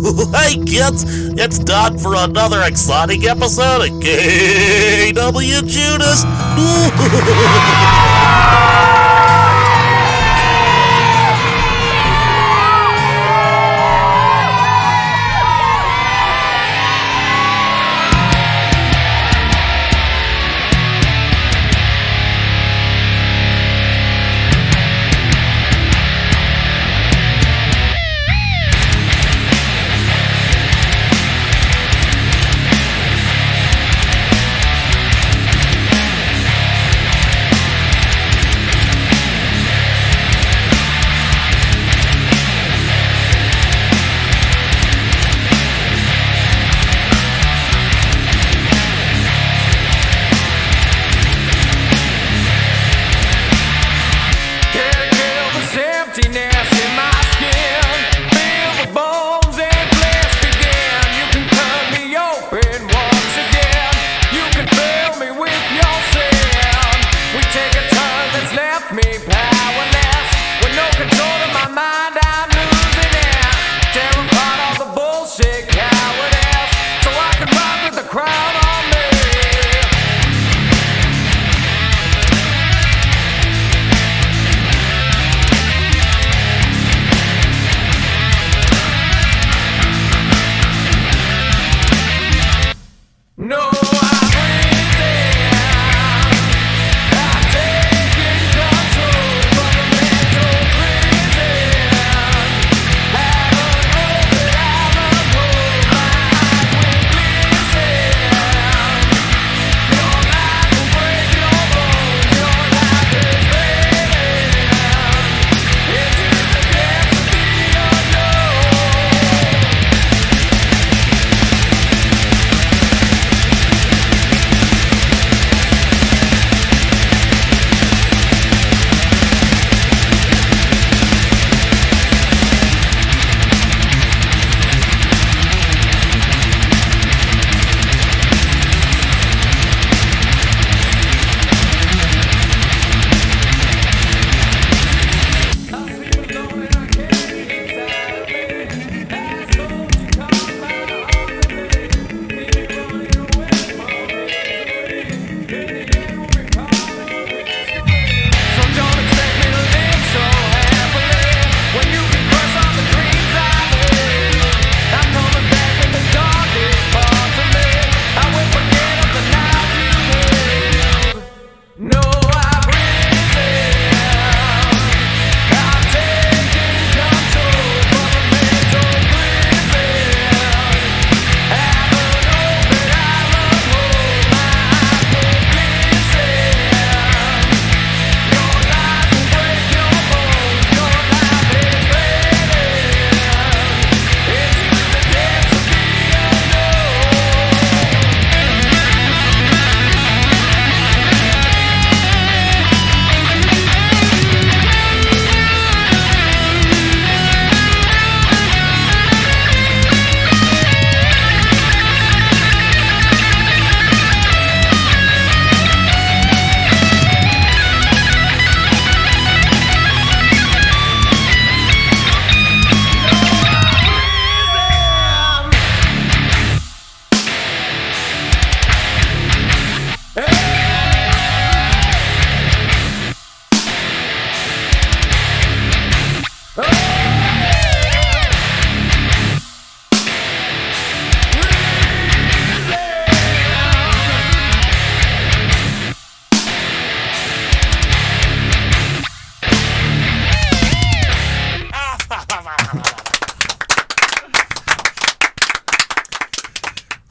Hey kids, it's time for another exciting episode of KWJUDAS.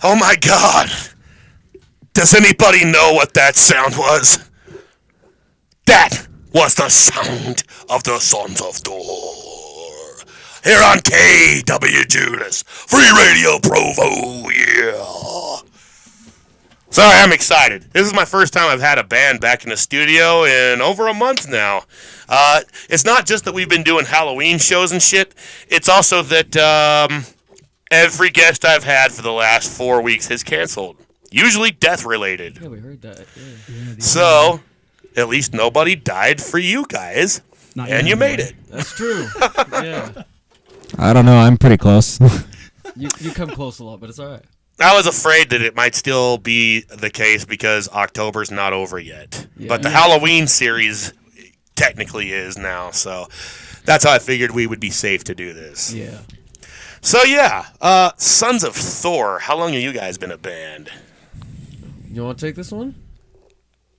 Oh my God! Does anybody know what that sound was? That was the sound of the Sons of Thor. Here on KWJUDAS, Free Radio Provo, yeah. Sorry, I'm excited. This is my first time I've had a band back in the studio in over a month now. It's not just that we've been doing Halloween shows and shit. It's also that every guest I've had for the last 4 weeks has canceled. Usually death-related. Yeah, we heard that. Yeah. So, at least nobody died for you guys. And you made it. That's true. Yeah. I don't know. I'm pretty close. You come close a lot, but it's all right. I was afraid that it might still be the case because October's not over yet. Yeah. But the Halloween series technically is now, so that's how I figured we would be safe to do this. Yeah. So yeah, Sons of Thor, how long have you guys been a band? You want to take this one?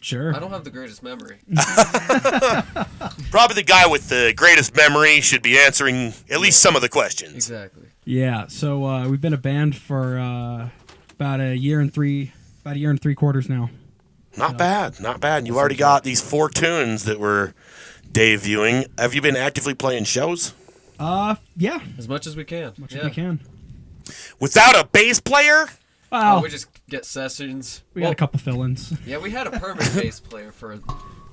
Sure. I don't have the greatest memory. Probably the guy with the greatest memory should be answering at least some of the questions. Exactly. Yeah, so we've been a band for about a year and three quarters now. Not bad, not bad. You've already got these 4 tunes that we're debuting. Have you been actively playing shows? Yeah. As much as we can. As we can. Without a bass player? Wow. We just get sessions. We got a couple fill-ins. Yeah, we had a permanent bass player for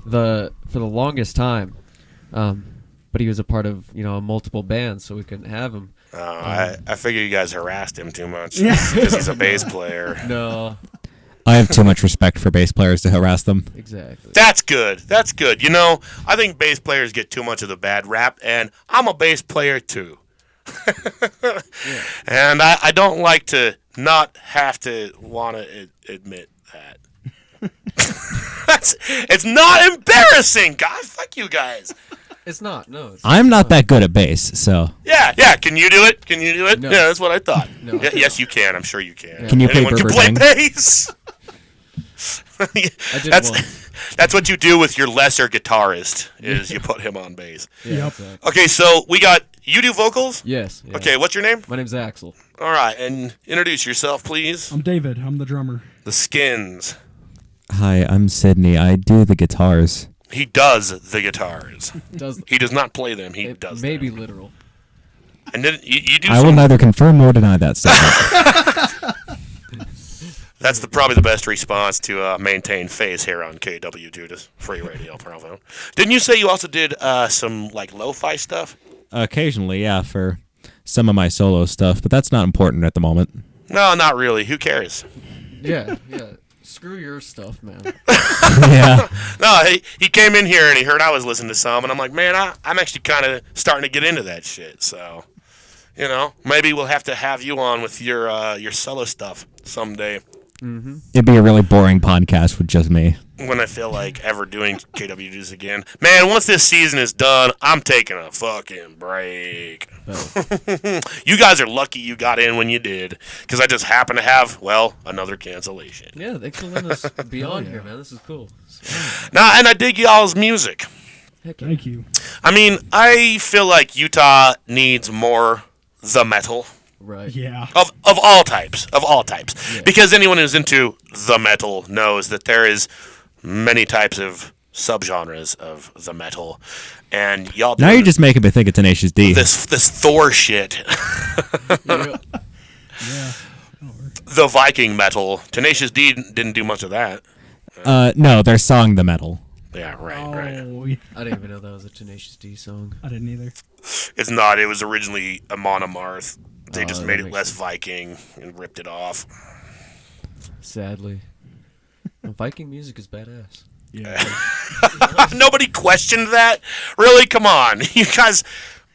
the longest time, but he was a part of multiple bands, so we couldn't have him. I figure you guys harassed him too much because he's a bass player. No. I have too much respect for bass players to harass them. Exactly. That's good. That's good. I think bass players get too much of the bad rap, and I'm a bass player too. Yeah. And I don't like to not have to want to admit that. It's not embarrassing, God. Fuck you guys. It's not. No. I'm not that good at bass, so. Yeah. Can you do it? No. Yeah, that's what I thought. No. Yes, you can. I'm sure you can. Yeah. Can you play Anyone can Berber play Bang? bass. I did one. That's what you do with your lesser guitarist, is you put him on bass. Yeah, Yep. exactly. Okay, so you do vocals? Yes. Yeah. Okay, what's your name? My name's Axel. All right, and introduce yourself, please. I'm David. I'm the drummer. The Skins. Hi, I'm Sydney. I do the guitars. He does the guitars. He does not play them. He does Maybe them. literal. And then you do I will neither confirm nor deny that statement. That's probably the best response to maintain phase here on KWJUDAS Free Radio Provo. Didn't you say you also did some lo-fi stuff? Occasionally, yeah, for some of my solo stuff, but that's not important at the moment. No, not really. Who cares? Yeah. Screw your stuff, man. Yeah. No, he came in here and he heard I was listening to some, and I'm like, man, I'm actually kind of starting to get into that shit. So, maybe we'll have to have you on with your solo stuff someday. Mm-hmm. It'd be a really boring podcast with just me. When I feel like ever doing KWJs again. Man, once this season is done, I'm taking a fucking break. You guys are lucky you got in when you did, because I just happen to have, another cancellation. Yeah, thanks for letting us be on here, man. This is cool. Nah, and I dig y'all's music. Heck yeah. Thank you. I mean, I feel like Utah needs more the metal. Right. Yeah. Of all types. Yeah. Because anyone who's into the metal knows that there is many types of subgenres of the metal. And y'all Now you're just making me think of Tenacious D. this Thor shit. Yeah. Yeah. The Viking metal. Tenacious D didn't do much of that. No, their song The Metal. Yeah, right. Yeah. I didn't even know that was a Tenacious D song. I didn't either. It's not. It was originally a monomarth. They just that made it makes less sense. Viking and ripped it off. Sadly. Viking music is badass. Yeah. Nobody questioned that? Really? Come on. You guys,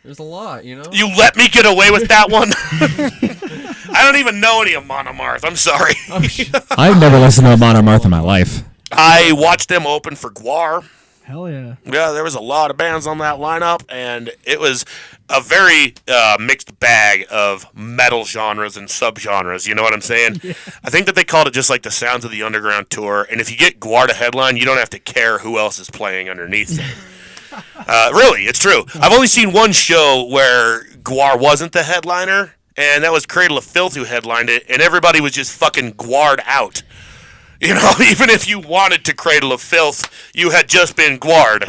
There's a lot, you let me get away with that one? I don't even know any of Monomarth. I'm sorry. I've never listened to a Monomarth in my life. I watched them open for Gwar. Hell yeah. Yeah, there was a lot of bands on that lineup, and it was a very mixed bag of metal genres and subgenres. You know what I'm saying? Yeah. I think that they called it just like the Sounds of the Underground tour, and if you get Gwar to headline, you don't have to care who else is playing underneath it. Really, it's true. I've only seen one show where Gwar wasn't the headliner, and that was Cradle of Filth who headlined it, and everybody was just fucking Gwar'd out. You know, even if you wanted to Cradle of Filth, you had just been Gwar'd.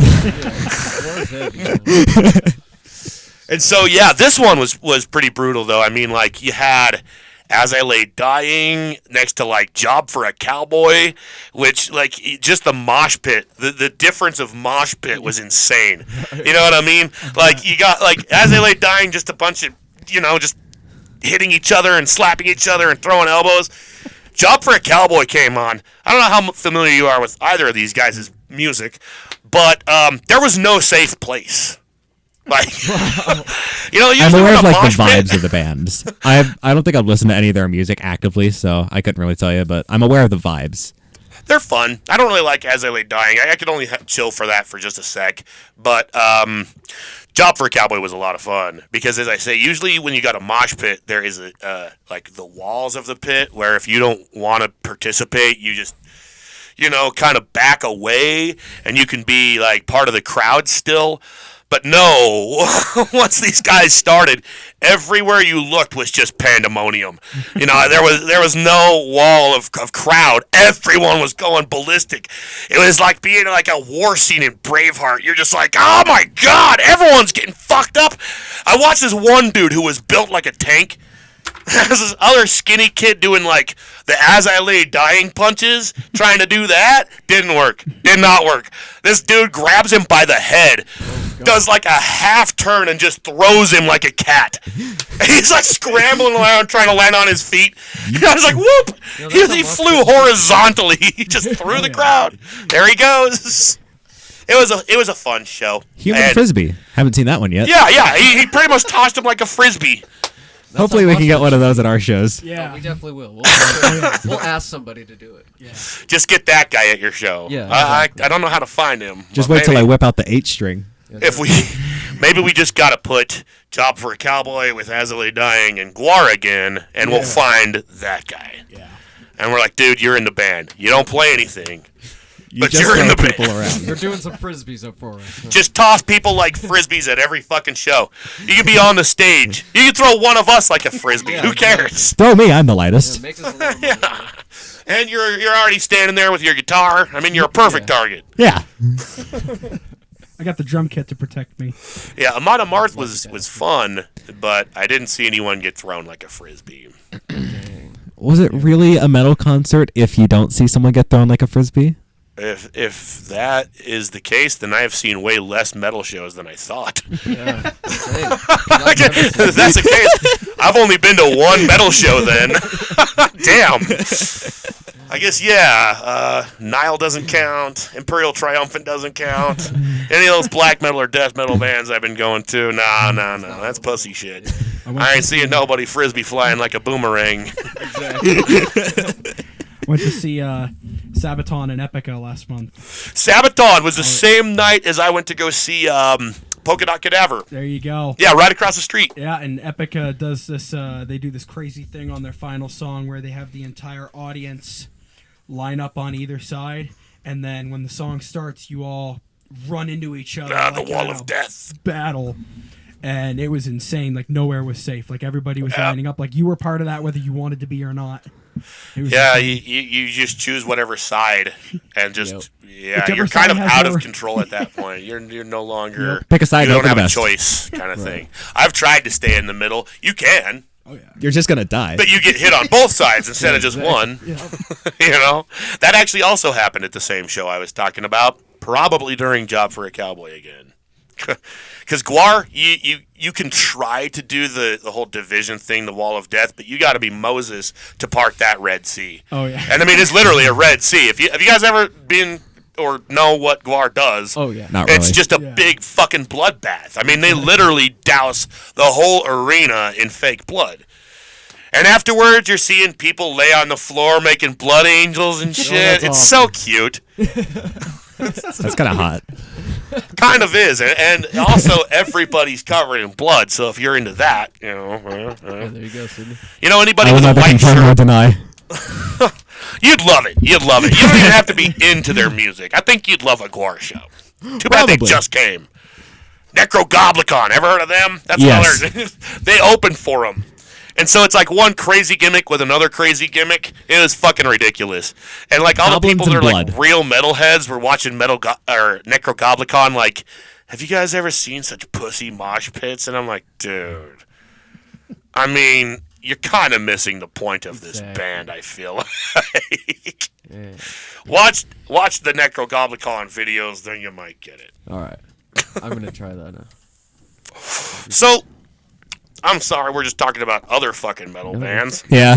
And so, yeah, this one was pretty brutal, though. I mean, like, you had As I Lay Dying next to, like, Job for a Cowboy, which, like, just the mosh pit, the difference of mosh pit was insane. You know what I mean? Like, you got, like, As I Lay Dying, just a bunch of, just hitting each other and slapping each other and throwing elbows. Job for a Cowboy came on. I don't know how familiar you are with either of these guys' music, but there was no safe place. Like, I'm usually aware when of a like the mosh pit- vibes of the bands. I don't think I've listened to any of their music actively, so I couldn't really tell you. But I'm aware of the vibes. They're fun. I don't really like As I Lay Dying. I could only chill for that for just a sec. But Job for a Cowboy was a lot of fun because, as I say, usually when you got a mosh pit, there is like the walls of the pit where if you don't want to participate, you just kind of back away and you can be like part of the crowd still. But no, once these guys started, everywhere you looked was just pandemonium. There was no wall of crowd. Everyone was going ballistic. It was like being like a war scene in Braveheart. You're just like, oh my God, everyone's getting fucked up. I watched this one dude who was built like a tank. There's this other skinny kid doing like the As I Lay Dying punches, trying to do that. Didn't work. Did not work. This dude grabs him by the head, does like a half turn and just throws him like a cat. And he's like scrambling around trying to land on his feet. And I was like, whoop! He flew horizontally just through the crowd. There he goes. It was a fun show. Human Frisbee. Haven't seen that one yet. Yeah. He pretty much tossed him like a frisbee. Hopefully we can get one of those at our shows. Yeah. Oh, we definitely will. We'll ask somebody to do it. Yeah. Just get that guy at your show. Yeah, I exactly. don't know how to find him. Just but wait till I maybe- whip out the 8-string. Maybe we just gotta put Job for a Cowboy with As I Lay Dying and Guar again, and we'll find that guy. Yeah. And we're like, dude, you're in the band. You don't play anything, but just you're in throw the people band. around. You're doing some frisbees up for us. Just toss people like frisbees at every fucking show. You can be on the stage. You can throw one of us like a frisbee. Who cares? Throw me, I'm the Yeah, lightest. it makes us a little more. And you're already standing there with your guitar. I mean, you're a perfect target. Yeah. I got the drum kit to protect me. Yeah, Amon Amarth was fun, but I didn't see anyone get thrown like a frisbee. Was it really a metal concert if you don't see someone get thrown like a frisbee? If that is the case, then I have seen way less metal shows than I thought. Yeah. If that's the case, I've only been to one metal show then. Damn. I guess, Nile doesn't count. Imperial Triumphant doesn't count. Any of those black metal or death metal bands I've been going to, no. That's pussy shit. I ain't seeing nobody frisbee flying like a boomerang. Went to see Sabaton and Epica last month. Sabaton was the same night as I went to go see Polka Dot Cadaver. There you go. Yeah, right across the street. Yeah, and Epica does this. They do this crazy thing on their final song where they have the entire audience line up on either side, and then when the song starts, you all run into each other. The wall of death. Battle. And it was insane. Like, nowhere was safe. Like, everybody was lining up. Like, you were part of that whether you wanted to be or not. It was Yeah, insane. you just choose whatever side, and just Whichever you're kind side of has out more- of control at that point. You're no longer Pick a side You and don't hope for have the a best. choice, kind of thing. I've tried to stay in the middle. You can, Oh, yeah. You're just gonna die. but you get hit on both sides instead of just one. Yeah. That actually also happened at the same show I was talking about, probably during Job for a Cowboy again. Because Guar, you can try to do the whole division thing, the Wall of Death, but you got to be Moses to part that Red Sea. Oh, yeah. And I mean, it's literally a Red Sea. Have you guys ever been or know what Guar does? Oh, yeah. Not really. It's just a big fucking bloodbath. I mean, they literally douse the whole arena in fake blood. And afterwards, you're seeing people lay on the floor making blood angels and shit. that's It's awesome. so cute. That's kind of hot. Kind of is. And also, everybody's covered in blood. So if you're into that, Yeah, there you go, Sydney. anybody I will with a neither white confirm nor shirt, deny. you'd love it. You'd love it. You don't even have to be into their music. I think you'd love a Guar show. Too bad they Probably. just came. Necrogoblicon. Ever heard of them? That's Yes. what they opened for them. And so it's like one crazy gimmick with another crazy gimmick. It was fucking ridiculous. And like all Goblins the people that and are like blood. real metalheads were watching or Necrogoblicon like, have you guys ever seen such pussy mosh pits? And I'm like, dude. I mean, you're kind of missing the point of this Exactly. band, I feel like. Yeah. Watch the Necrogoblicon videos, then you might get it. All right. I'm going to try that now. So, I'm sorry, we're just talking about other fucking metal bands. Yeah.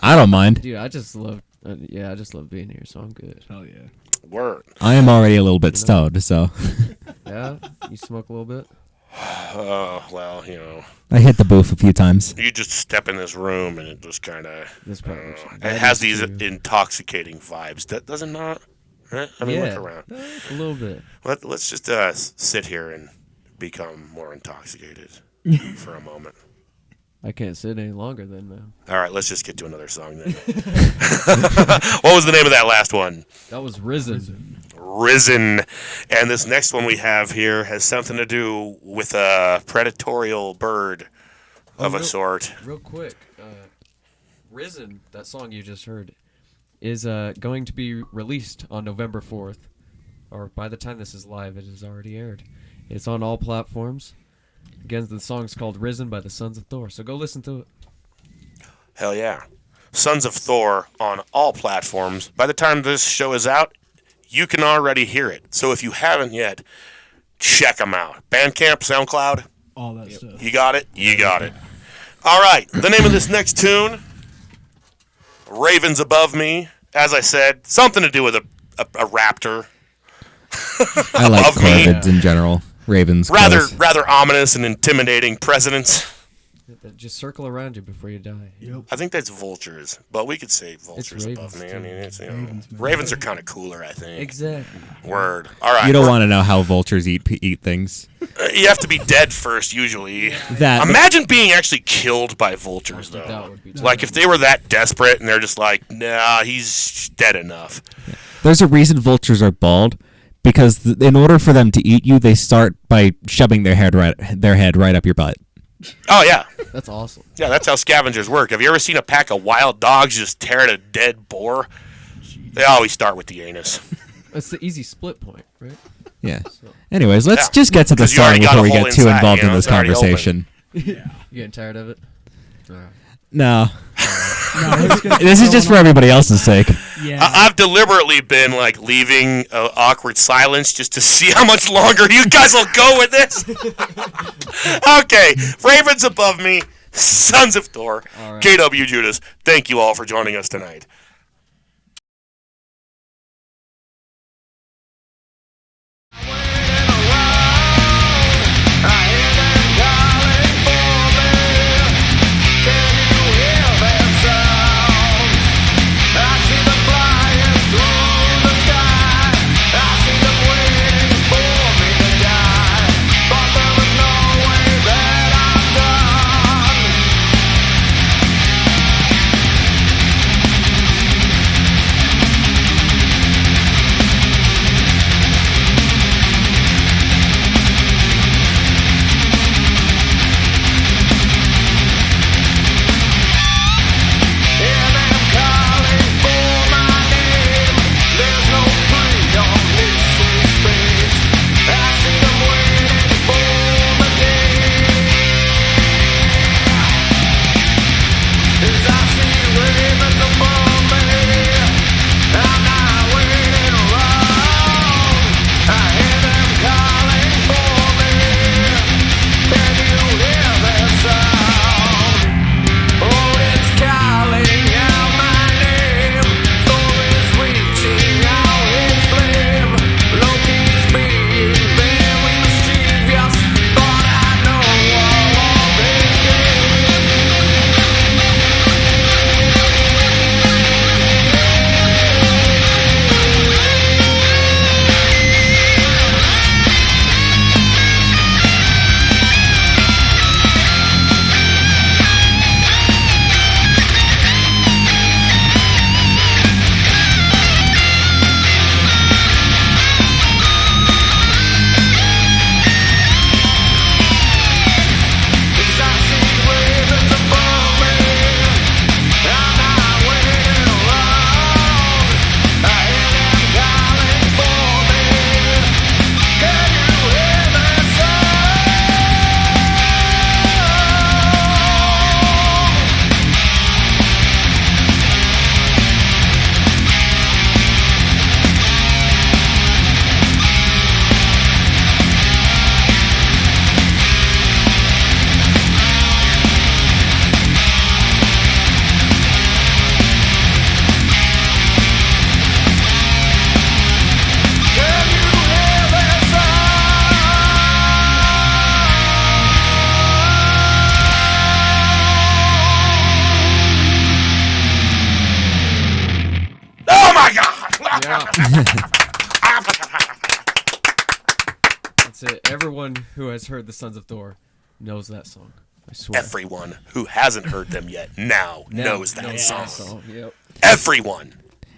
I don't mind. Dude, I just love being here, so I'm good. Hell yeah. Word. I am already a little bit stoned, so Yeah? You smoke a little bit? Oh, well, you know. I hit the booth a few times. You just step in this room and it just kind of, This probably it that has is these true. intoxicating vibes. That does it not? Right? I mean, Yeah, look around. a little bit. Let's just sit here and become more intoxicated for a moment. I can't sit any longer then, man. All right, let's just get to another song then. What was the name of that last one? That was Risen. Risen. And this next one we have here has something to do with a predatorial bird of a sort. Real quick, Risen, that song you just heard, is going to be released on November 4th. Or by the time this is live, it is already aired. It's on all platforms. Again, the song's called Risen by the Sons of Thor. So go listen to it. Hell yeah. Sons of Thor on all platforms. By the time this show is out, you can already hear it. So if you haven't yet, check them out. Bandcamp, SoundCloud. All that stuff. You got it? You got it. All right. The name of this next tune, Ravens Above Me. As I said, something to do with a raptor. I like Above me. corvids in general. Ravens. crows. Rather ominous and intimidating presence. Just circle around you before you die. Yep. I think that's vultures, but we could say vultures above ravens, me. I too. mean, it's, Ravens, man. ravens are kind of cooler, I think. Exactly. Word. All right. You don't want to know how vultures eat things. You have to be dead first, usually. That Imagine being actually killed by vultures, That though. would be Like, if they were that desperate and they're just like, nah, he's dead enough. there's a reason vultures are bald, because in order for them to eat you, they start by shoving their head right up your butt. Oh, yeah. That's awesome. Yeah, that's how scavengers work. Have you ever seen a pack of wild dogs just tear at a dead boar? They always start with the anus. That's the easy split point, right? Yeah. Anyways, let's Yeah. just get to the 'Cause you song already got before a we hole get too inside, involved you know, in this it's already conversation. You getting tired of it? All right. No. No, we're just gonna This is keep just for going on. everybody else's sake. Yeah. I've deliberately been, like, leaving awkward silence just to see how much longer you guys will go with this. Okay. Ravens Above Me, Sons of Thor, All right. KW Judas. Thank you all for joining us tonight. But there was no way that I'm done. That's it. Everyone who has heard the Sons of Thor knows that song. I swear. Everyone who hasn't heard them yet now knows that song. Yep. Everyone.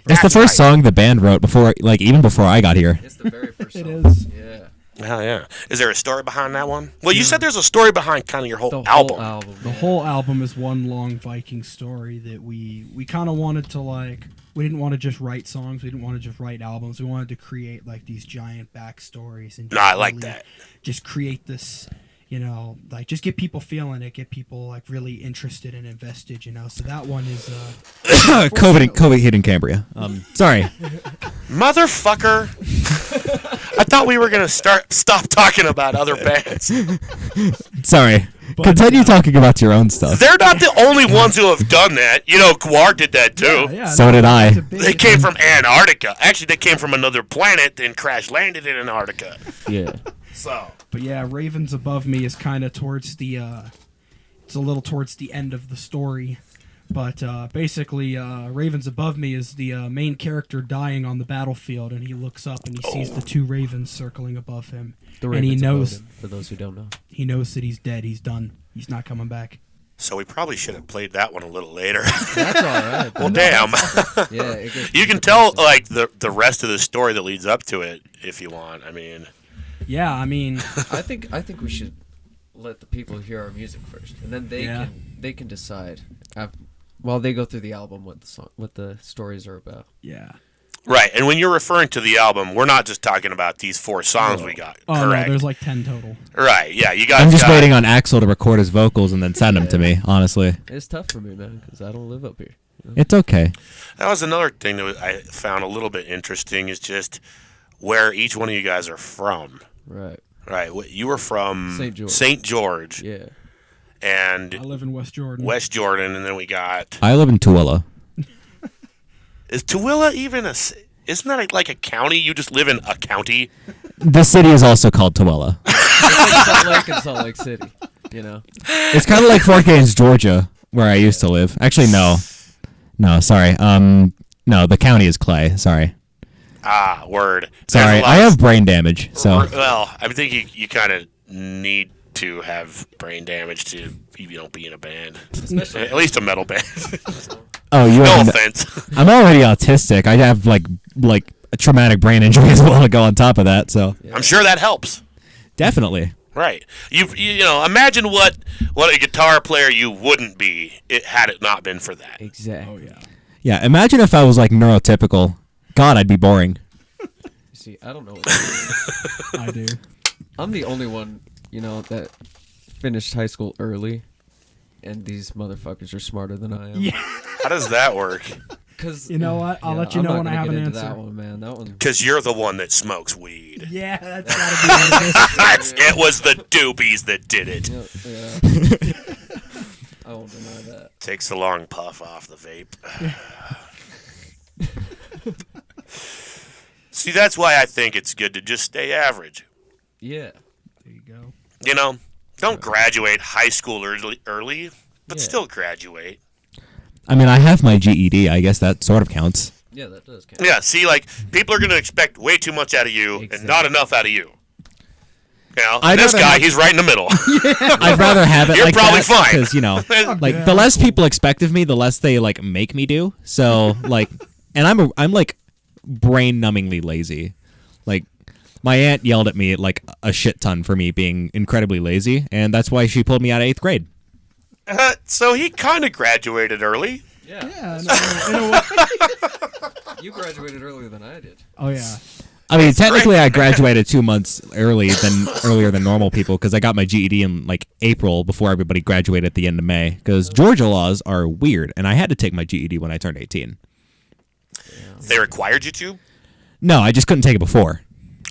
It's the first song the band wrote before, like even before I got here. It's the very first song. It is. Yeah. Hell yeah. Is there a story behind that one? Well, you said there's a story behind kind of your whole album. The whole album is one long Viking story that we kind of wanted to, like, we didn't want to just write songs. We didn't want to just write albums. We wanted to create, like, these giant backstories. And I like that. Just create this, you know, like, just get people feeling it, get people, like, really interested and invested, you know. So that one is... COVID hit in Cambria. Sorry. Motherfucker. I thought we were going to stop talking about other bands. Sorry. Continue talking about your own stuff. They're not the only ones who have done that. You know, Gwar did that too. Yeah, So did I. They came from Antarctica. Actually, they came from another planet and crash landed in Antarctica. Yeah. So. But yeah, Ravens Above Me is kind of towards the, it's a little towards the end of the story. But basically, Ravens Above Me is the main character dying on the battlefield, and he looks up and he sees the two ravens circling above him. And he knows, for those who don't know, he knows that he's dead. He's done. He's not coming back. So we probably should have played that one a little later. that's all right. Well, damn. Yeah. It gets You can tell like the rest of the story that leads up to it if you want. I mean. Yeah, I mean, I think we should let the people hear our music first, and then they can decide while they go through the album what the stories are about. yeah. Right, and when you're referring to the album, we're not just talking about these 4 songs we got. Oh correct? no, there's like 10 total. Right, yeah, you guys. I'm just waiting on Axel to record his vocals and then send them to me, honestly. It's tough for me, man, because I don't live up here. You know? It's okay. That was another thing that I found a little bit interesting is just where each one of you guys are from. Right. Right, you were from St. George. Yeah. And I live in West Jordan. West Jordan, and then we got. I live in Tooele. Is Tooele even a? Isn't that like a county? You just live in a county. The city is also called Tooele. It's like Salt Lake and Salt Lake City. You know. It's kind of like Fort Gaines, Georgia, where I used to live. Actually, no, sorry. No, the county is Clay. Sorry. Ah, word. Sorry, I have brain damage. So. Well, I think you kind of need to have brain damage to be in a band, especially at least a metal band. Oh, you no have offense. I'm already autistic. I have like a traumatic brain injury as well to go on top of that. So I'm sure that helps. Definitely. Right. You know, imagine what a guitar player you wouldn't be had it not been for that. Exactly. Oh yeah. Yeah. Imagine if I was like neurotypical. God, I'd be boring. See, I don't know what that is. I do. I'm the only one, that finished high school early, and these motherfuckers are smarter than I am. Yeah. How does that work? Cause You know what? I'll let you know when I have an answer. That one, man. That one. Because you're the one that smokes weed. Yeah, that's gotta be what it is. It was the doobies that did it. Yeah. I won't deny that. Takes the long puff off the vape. See, that's why I think it's good to just stay average. Yeah. There you go. You know, don't graduate high school early, but still graduate. I mean, I have my GED. I guess that sort of counts. Yeah, that does count. Yeah, see, like, people are going to expect way too much out of you and not enough out of you. You know, this guy, he's right in the middle. I'd rather have it You're like probably that fine. because, like, the less people expect of me, the less they, like, make me do. So, like, and I'm like, brain-numbingly lazy. Like, my aunt yelled at me, like, a shit ton for me being incredibly lazy, and that's why she pulled me out of 8th grade. So he kind of graduated early. Yeah. Yeah, in a way. You graduated earlier than I did. Oh yeah. I mean, technically, I graduated 2 months earlier than normal people because I got my GED in like April before everybody graduated at the end of May. Because Georgia laws are weird, and I had to take my GED when I turned 18. They required you to? No, I just couldn't take it before.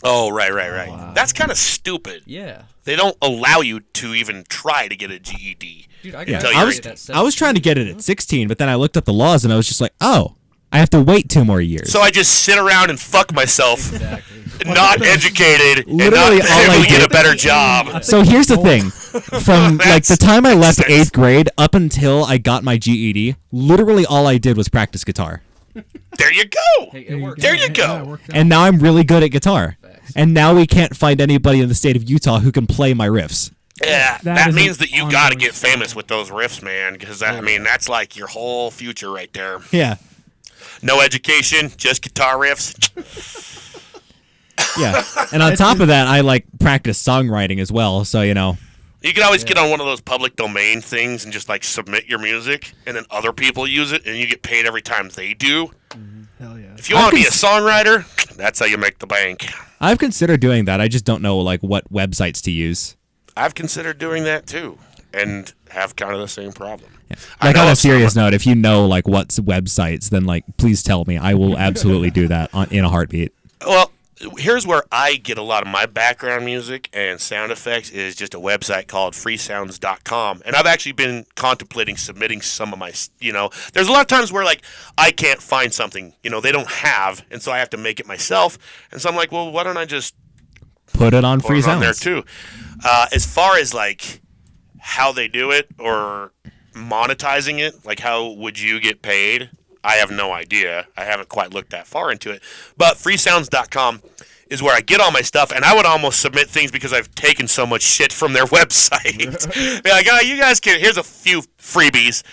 Oh, right. Wow. That's kind of stupid. Yeah. They don't allow you to even try to get a GED. Dude, I Yeah. graduated at 17. I was trying to get it at 16, but then I looked up the laws and I was just like, oh, I have to wait 2 more years. So I just sit around and fuck myself, Exactly. not educated, and Literally not all I able to get did- a better job. So here's the thing. From like the That's- time I left that's- 8th grade up until I got my GED, literally all I did was practice guitar. There you go. Hey, it worked. There you Yeah, go. it worked out. And now I'm really good at guitar. Facts. And now we can't find anybody in the state of Utah who can play my riffs. Yeah, That that is means an that you got to ongoing get famous with those riffs, man. Because I mean, that's like your whole future right there. Yeah. No education, just guitar riffs. Yeah. And on top of that, I like practice songwriting as well. So, you know. You can always get on one of those public domain things and just like submit your music, and then other people use it, and you get paid every time they do. Hell yeah. If you want to be a songwriter, that's how you make the bank. I've considered doing that. I just don't know like what websites to use. I've considered doing that too, and have kind of the same problem. I Like know on a of some- serious note, if you know like what's websites, then like please tell me. I will absolutely do that in a heartbeat. Well, here's where I get a lot of my background music and sound effects is just a website called freesounds.com. And I've actually been contemplating submitting some of my, there's a lot of times where like I can't find something, they don't have, and so I have to make it myself. And so I'm like, well, why don't I just Put it on put Free it on there Sounds. too? As far as like how they do it or monetizing it, like how would you get paid? I have no idea. I haven't quite looked that far into it. But freesounds.com is where I get all my stuff, and I would almost submit things because I've taken so much shit from their website. Be like, oh, you guys can, here's a few freebies.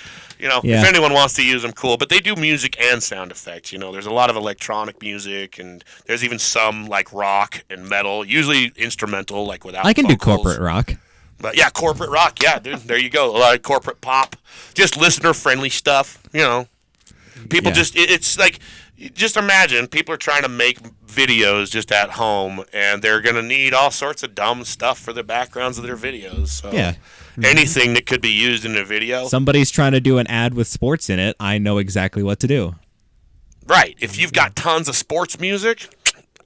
Yeah. If anyone wants to use them, cool. But they do music and sound effects. There's a lot of electronic music, and there's even some like rock and metal, usually instrumental, like without I can do vocals. corporate rock. But yeah, corporate rock. Yeah, dude, there you go. A lot of corporate pop. Just listener-friendly stuff, People Yeah. it's like, just imagine people are trying to make videos just at home, and they're going to need all sorts of dumb stuff for the backgrounds of their videos. So Yeah. anything that could be used in a video. Somebody's trying to do an ad with sports in it. I know exactly what to do. Right. If you've got tons of sports music,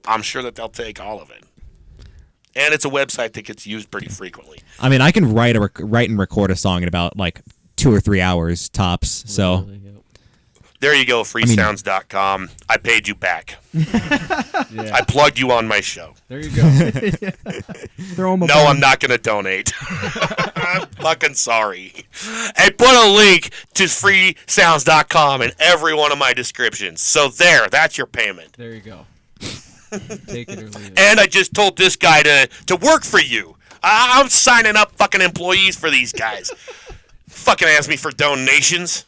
I'm sure that they'll take all of it. And it's a website that gets used pretty frequently. I mean, I can write and record a song in about like 2 or 3 hours tops. So Really, yep. There you go, freesounds.com. I paid you back. Yeah. I plugged you on my show. There you go. Throw 'em a No, bone. I'm not going to donate. I'm fucking sorry. Hey, put a link to freesounds.com in every one of my descriptions. So that's your payment. There you go. Take it or leave it. And I just told this guy to work for you. I'm signing up fucking employees for these guys. Fucking ask me for donations.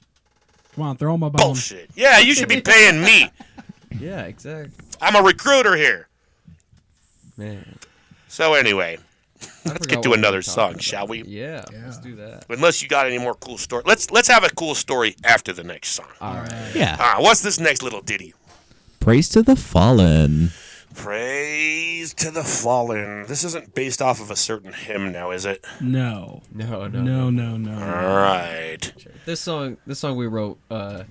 Come on, throw 'em a bone. Bullshit. Yeah, you should be paying me. Yeah, exactly. I'm a recruiter here. Man. So anyway, let's get forgot to what we another were song, talking shall about. we? Yeah, let's do that. Unless you got any more cool story. Let's have a cool story after the next song. All right. yeah. What's this next little ditty? Praise to the fallen. Praise to the fallen. This isn't based off of a certain hymn now, is it? No. No. All right. This song we wrote. I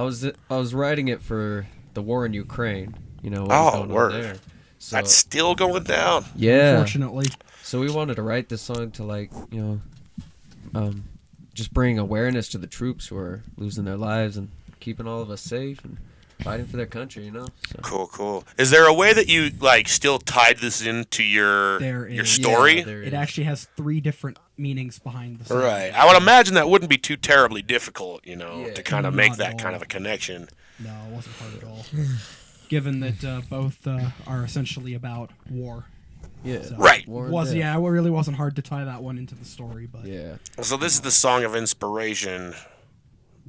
was writing it for the war in Ukraine. What was going word. on there. So That's still going down. yeah. Unfortunately. So we wanted to write this song to just bring awareness to the troops who are losing their lives and keeping all of us safe and fighting for their country. So. Cool. Is there a way that you still tied this into your There your is. story? Yeah, there It is. actually has 3 different meanings behind the song. Right. I would imagine that wouldn't be too terribly difficult, Yeah. to kind of make Not that at kind all. of a connection. No, it wasn't hard at all. Given that both are essentially about war. Yeah. So Right. War It and was death. yeah, it really wasn't hard to tie that one into the story, but Yeah. So this is the song of inspiration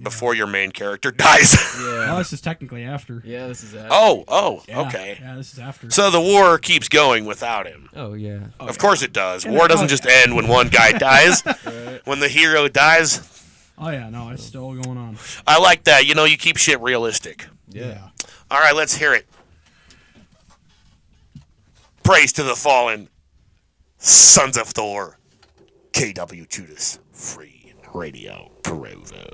before your main character dies. well, Yeah. this is technically after. Yeah. This is that. Oh, Yeah, okay. Yeah, this is after. So the war keeps going without him. Oh yeah. Of course it does. And War it- doesn't just end when one guy dies. Right. When the hero dies. Oh yeah, no, it's still going on. I like that. You keep shit realistic. Yeah. All right, let's hear it. Praise to the fallen. Sons of Thor. KWJUDAS. Free Radio. Provo.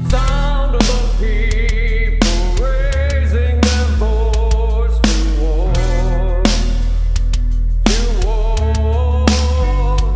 Sound of the people raising their voice to war, to war.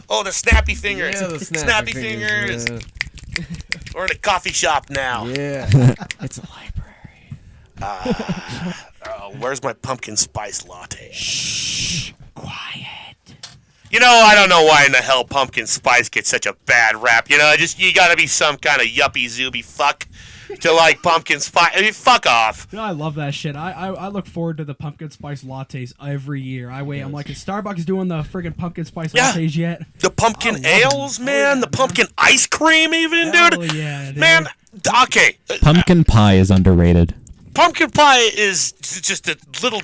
Oh, the snappy fingers. Yeah, the snappy fingers. Yeah. We're in a coffee shop now. Yeah. It's a library. Where's my pumpkin spice latte? Shh. Quiet. You know, I don't know why in the hell pumpkin spice gets such a bad rap. You know, you gotta be some kind of yuppie zooby fuck to like pumpkin spice. I mean, fuck off. You know, I love that shit. I look forward to the pumpkin spice lattes every year. I wait. I'm like, is Starbucks doing the friggin' pumpkin spice lattes yet? The pumpkin I love ales, them. man. Oh, The yeah, pumpkin ice cream, even, Hell dude. yeah, dude. Man, okay. Pumpkin pie is underrated. Pumpkin pie is just a little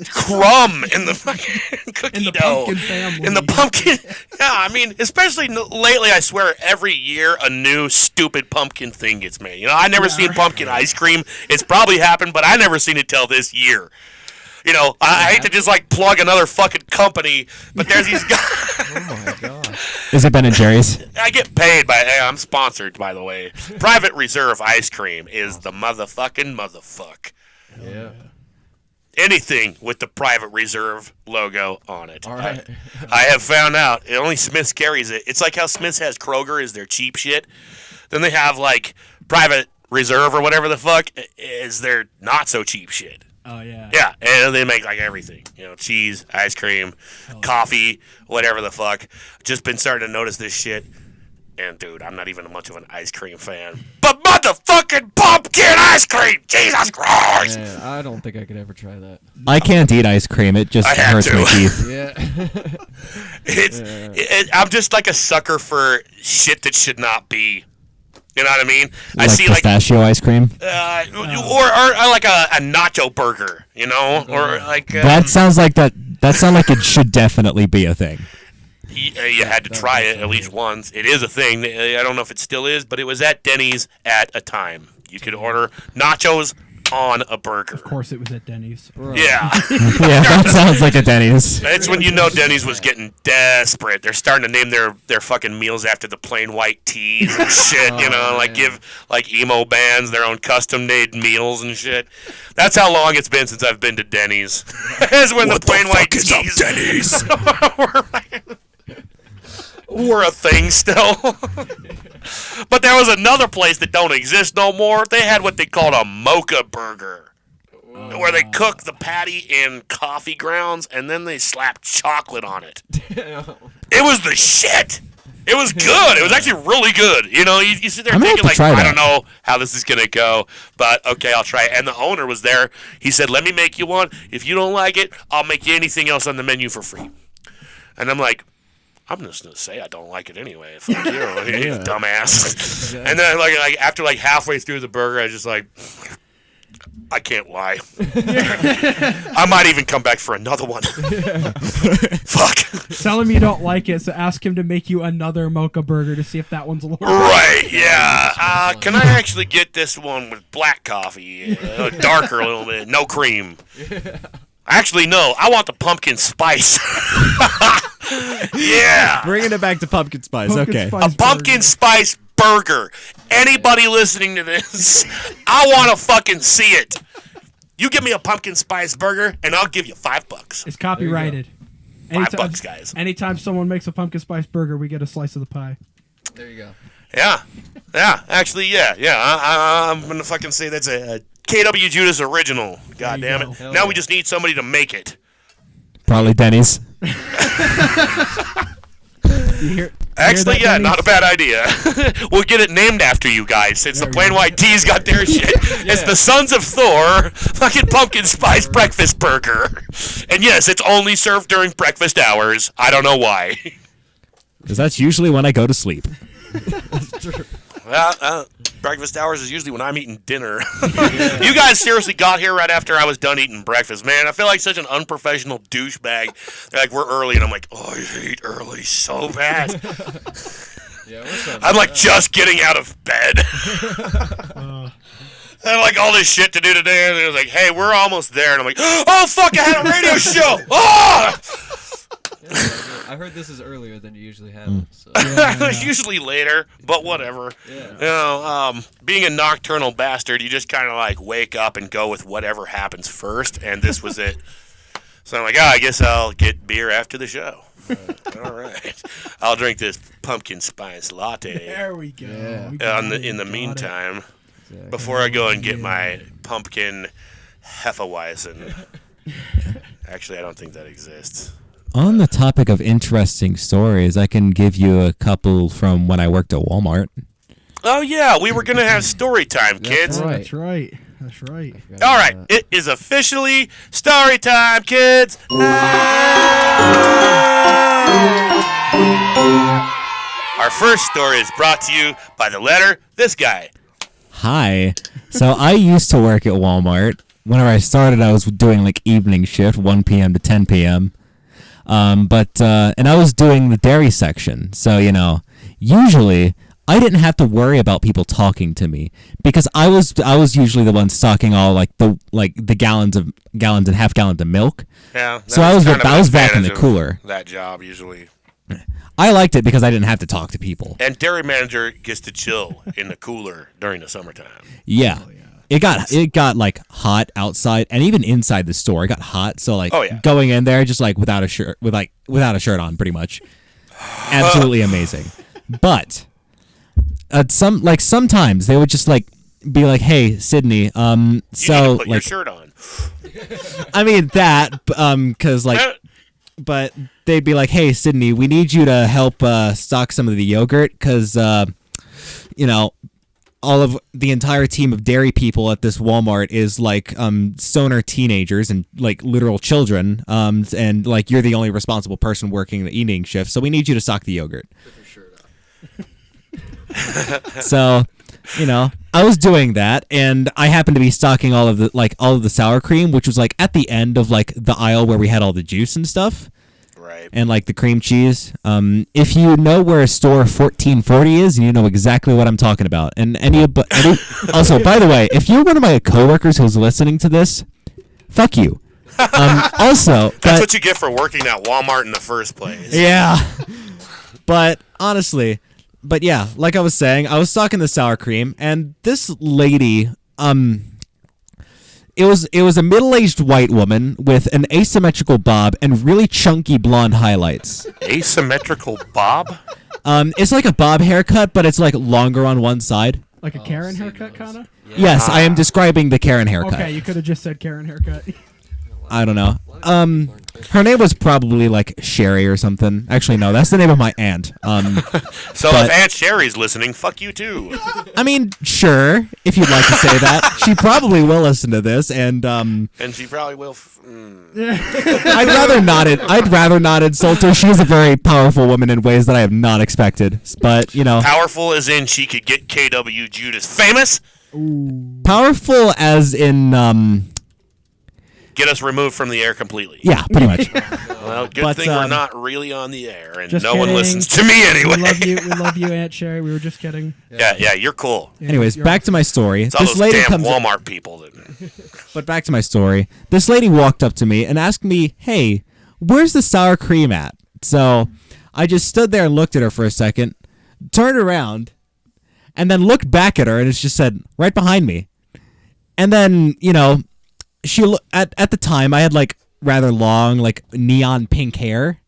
crumb in the fucking cookie In the dough. pumpkin family. In the pumpkin. Yeah, I mean, especially lately, I swear, every year a new stupid pumpkin thing gets made. You know, I never seen pumpkin ice cream. It's probably happened, but I never seen it till this year. You know, I hate to just like plug another fucking company, but there's these guys. Oh my god. Is it Ben & Jerry's? I get paid by. I'm sponsored, by the way. Private Reserve ice cream is the motherfuck. Yeah. Anything with the Private Reserve logo on it. All right. I have found out. Only Smith's carries it. It's like how Smith's has Kroger is their cheap shit. Then they have like Private Reserve or whatever the fuck is their not so cheap shit. Oh yeah. Yeah, and they make like everything. You know, cheese, ice cream, coffee, whatever the fuck. Just been starting to notice this shit. And dude, I'm not even much of an ice cream fan. But motherfucking pumpkin ice cream! Jesus Christ! Man, I don't think I could ever try that. I can't eat ice cream. It just I have hurts to. my teeth. Yeah. I'm just like a sucker for shit that should not be. You know what I mean? I Like see like pistachio ice cream. or like a nacho burger, you know, or like That sounds like that. That sounds like it should definitely be a thing. you had to try it at least once. It is a thing. I don't know if it still is, but it was at Denny's at a time. You could order nachos on a burger. Of course, it was at Denny's. Yeah. Yeah, that sounds like a Denny's. That's when you know Denny's was getting desperate. They're starting to name their fucking meals after the plain white teas and shit, you know, like give like emo bands their own custom made meals and shit. That's how long it's been since I've been to Denny's. Is when the plain white teas Denny's? were a thing still. But there was another place that don't exist no more. They had what they called a mocha burger, where they cook the patty in coffee grounds and then they slap chocolate on it. It was the shit. It was good. It was actually really good. You know, you sit there I'm gonna thinking have to like, try I that. don't know how this is gonna go, but okay, I'll try it. And the owner was there. He said, "Let me make you one. If you don't like it, I'll make you anything else on the menu for free." And I'm like, I'm just gonna say I don't like it anyway. Fuck you, you dumbass. And then like after like halfway through the burger, I just like, I can't lie. I might even come back for another one. Fuck. Tell him you don't like it, so ask him to make you another mocha burger to see if that one's a little. Right, yeah. Can I actually get this one with black coffee, darker a little bit, no cream? Actually, no. I want the pumpkin spice. Yeah. Bringing it back to pumpkin spice. Pumpkin Okay. spice A pumpkin burger. spice burger. Anybody listening to this, I want to fucking see it. You give me a pumpkin spice burger, and I'll give you $5. It's copyrighted. $5, guys. Anytime someone makes a pumpkin spice burger, we get a slice of the pie. There you go. Yeah. Actually, yeah. I'm gonna fucking say that's a KWJUDAS original. God There you damn go. it. Hell Now yeah. we just need somebody to make it. Probably Denny's. You hear? Actually, that, yeah, Denny's? not a bad idea. We'll get it named after you guys, since the There plain you white tea's got their shit. It's the Sons of Thor fucking pumpkin spice breakfast burger. And yes, it's only served during breakfast hours. I don't know why. Because that's usually when I go to sleep. Breakfast hours is usually when I'm eating dinner. You guys seriously got here right after I was done eating breakfast, man. I feel like such an unprofessional douchebag. They're like, we're early, and I'm like, oh, I hate early so bad. Yeah, what's up? I'm like just getting out of bed. I had like all this shit to do today, and it was like, hey, we're almost there. And I'm like, oh, fuck, I had a radio show. Oh! I heard this is earlier than you usually have. So. Usually later, but whatever. Yeah. You know, being a nocturnal bastard, you just kind of like wake up and go with whatever happens first, and this was it. So I'm like, I guess I'll get beer after the show. All right. I'll drink this pumpkin spice latte There we go. Yeah. We got it, in the got it. meantime before I go and get my pumpkin Hefeweizen. Actually, I don't think that exists. On the topic of interesting stories, I can give you a couple from when I worked at Walmart. Oh, yeah. We were going to have story time, kids. right. That's right. That's right. All right. It is officially story time, kids. Our first story is brought to you by the letter this guy. Hi. So I used to work at Walmart. Whenever I started, I was doing like evening shift, 1 p.m. to 10 p.m. And I was doing the dairy section. So, usually I didn't have to worry about people talking to me because I was usually the one stocking all the gallons and half gallons of milk. Yeah. So I was back in the cooler. That job usually. I liked it because I didn't have to talk to people. And dairy manager gets to chill in the cooler during the summertime. Yeah. It got like hot outside and even inside the store. It got hot, so going in there just like without a shirt on, pretty much. Absolutely amazing. But sometimes they would just like be like, "Hey, Sydney, You need to put your like shirt on. I mean that cuz but they'd be like, "Hey, Sydney, we need you to help stock some of the yogurt cuz all of the entire team of dairy people at this Walmart is like stoner teenagers and like literal children, and like you're the only responsible person working the evening shift, so we need you to stock the yogurt." So, I was doing that, and I happened to be stocking all of the sour cream, which was like at the end of like the aisle where we had all the juice and stuff. Right. And like the cream cheese. If you know where store 1440 is, you know exactly what I'm talking about. And also, by the way, if you're one of my coworkers who's listening to this, fuck you. Also, that's what you get for working at Walmart in the first place. Yeah. But honestly, yeah, like I was saying, I was stocking the sour cream, and this lady, It was a middle-aged white woman with an asymmetrical bob and really chunky blonde highlights. Asymmetrical bob? It's like a bob haircut, but it's like longer on one side. Like a Karen haircut, kind of? Yeah. Yes, I am describing the Karen haircut. Okay, you could have just said Karen haircut. I don't know. Her name was probably like Sherry or something. Actually, no, that's the name of my aunt. So if Aunt Sherry's listening, fuck you too. I mean, sure, if you'd like to say that. She probably will listen to this, and she probably will. I'd rather not insult her. She's a very powerful woman in ways that I have not expected. But Powerful as in she could get KWJUDAS famous. Powerful as in Get us removed from the air completely. Yeah, pretty much. Well, good thing we're not really on the air, and Just no one kidding. listens to me anyway. We love you, Aunt Sherry. We were just kidding. Yeah, you're cool. Yeah, Anyways, you're back to my story. It's all This those lady damn comes. Walmart people. But back to my story. This lady walked up to me and asked me, "Hey, where's the sour cream at?" So I just stood there and looked at her for a second, turned around, and then looked back at her, and it just said, "Right behind me." And then at the time I had like rather long, like neon pink hair,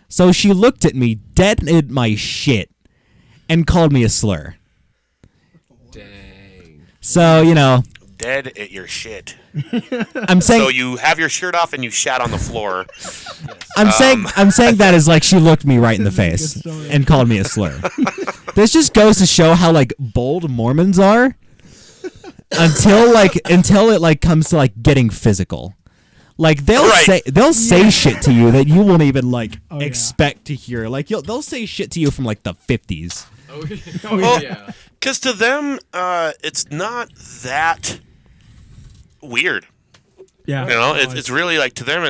so she looked at me dead in my shit and called me a slur. Dang. So Dead at your shit. I'm saying. So you have your shirt off and you shat on the floor. I'm saying that is like she looked me right in the This is a face good story. and called me a slur. This just goes to show how like bold Mormons are until it like comes to like getting physical. Like they'll say shit to you that you won't even like Oh, yeah. expect to hear. Like they'll say shit to you from like the 50s. Oh, Well, yeah. Because to them, it's not that weird. Yeah. It's really like to them.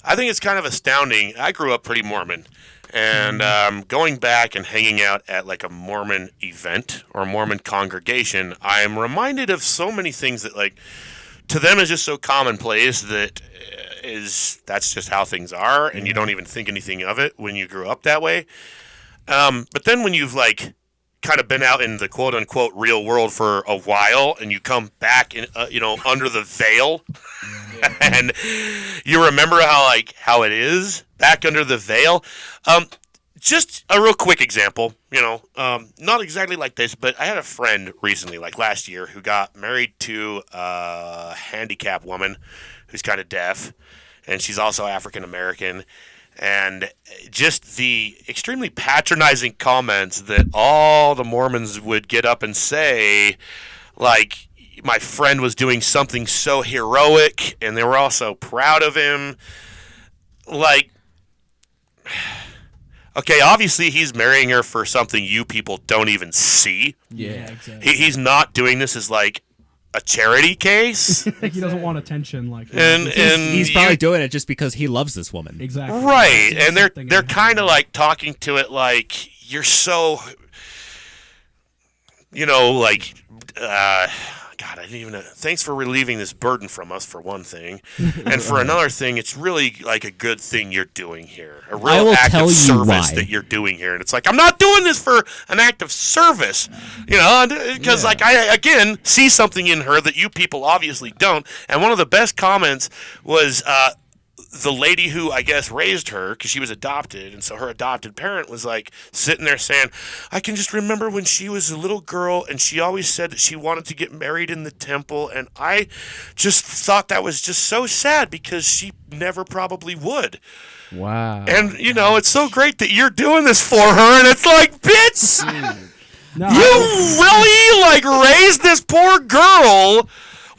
I think it's kind of astounding. I grew up pretty Mormon, and going back and hanging out at like a Mormon event or a Mormon congregation, I am reminded of so many things that like to them is just so commonplace that that's just how things are, and you don't even think anything of it when you grew up that way. But then when you've like kind of been out in the quote unquote real world for a while, and you come back in, under the veil And you remember how it is back under the veil. Just a real quick example, not exactly like this, but I had a friend recently, like last year, who got married to a handicapped woman who's kind of deaf, and she's also African American. And just the extremely patronizing comments that all the Mormons would get up and say, like, my friend was doing something so heroic, and they were all so proud of him. Like, okay, obviously he's marrying her for something you people don't even see. Yeah, exactly. He's not doing this as, like, a charity case. He doesn't want attention, like. And He's probably doing it just because he loves this woman. Exactly. Right, It's and something they're in kind of him. like talking to it like you're so, like, God, I didn't even know. Thanks for relieving this burden from us, for one thing, and for another thing, it's really like a good thing you're doing here, a I real will act tell of you service why. that you're doing here, and it's like I'm not doing this for an act of service, because like I again see something in her that you people obviously don't, and one of the best comments was the lady who I guess raised her, because she was adopted, and so her adopted parent was like sitting there saying, I can just remember when she was a little girl and she always said that she wanted to get married in the temple, and I just thought that was just so sad because she never probably would. Wow. And it's so great that you're doing this for her, and it's like, bitch, No, you really like raised this poor girl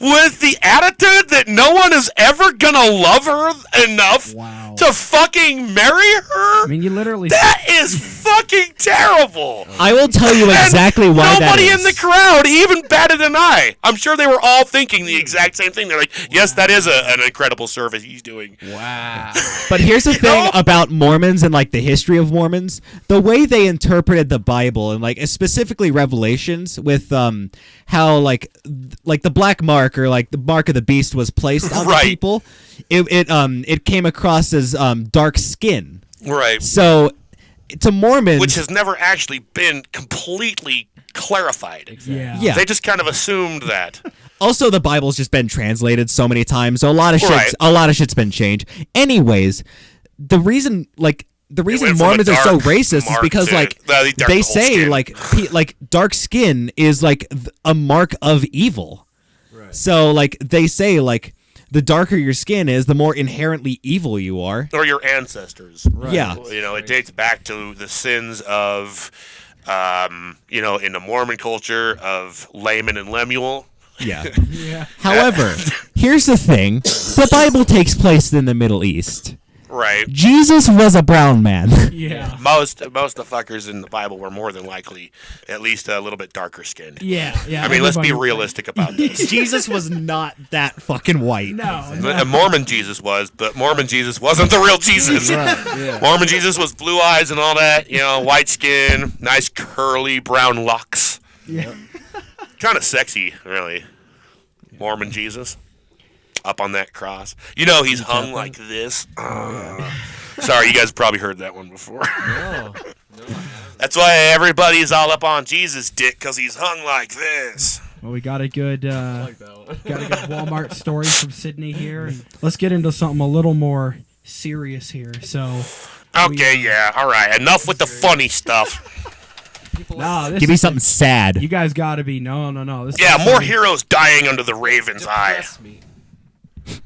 with the attitude that no one is ever gonna love her enough Wow. to fucking marry her? I mean, you literally. That is fucking terrible. I will tell you exactly And why that nobody is. in the crowd even batted an eye. I'm sure they were all thinking the exact same thing. They're like, yes, that is an incredible service he's doing. Wow. But here's the thing about Mormons and like the history of Mormons, the way they interpreted the Bible and like specifically Revelations with how like the black mark or like the mark of the beast was placed on Right. the people, it came across as dark skin. Right. So to Mormons, Which has never actually been completely clarified. Yeah. yeah. They just kind of assumed that. Also, the Bible's just been translated so many times, so a lot of Right. shit's been changed. Anyways, the reason went from Mormons a are so dark racist is mark because to- like well, they dark they the whole say skin. like dark skin is like a mark of evil. Right. So like they say like the darker your skin is, the more inherently evil you are. Or your ancestors. Right. Yeah. It dates back to the sins of, in the Mormon culture of Laman and Lemuel. Yeah. Yeah. However, here's the thing: the Bible takes place in the Middle East. Right. Jesus was a brown man. Yeah. Most of the fuckers in the Bible were more than likely at least a little bit darker skinned. Yeah. Yeah. I mean, let's be everybody- realistic about this. Jesus was not that fucking white. No. A Mormon Jesus was, but Mormon Jesus wasn't the real Jesus. Yeah. Mormon Jesus was blue eyes and all that, white skin, nice curly brown locks. Yeah. Kind of sexy, really. Mormon Jesus. Up on that cross. He's hung like this. Sorry, you guys probably heard that one before. No. That's why everybody's all up on Jesus' dick, because he's hung like this. Well, we got a good I like that one. got a good Walmart story from Sydney here. And let's get into something a little more serious here. So. Okay, yeah, all right. Enough with the funny stuff. Nah, this Give me is- something sad. You guys got to be no. This Yeah, is more something- heroes dying under the Raven's eye. Depress me.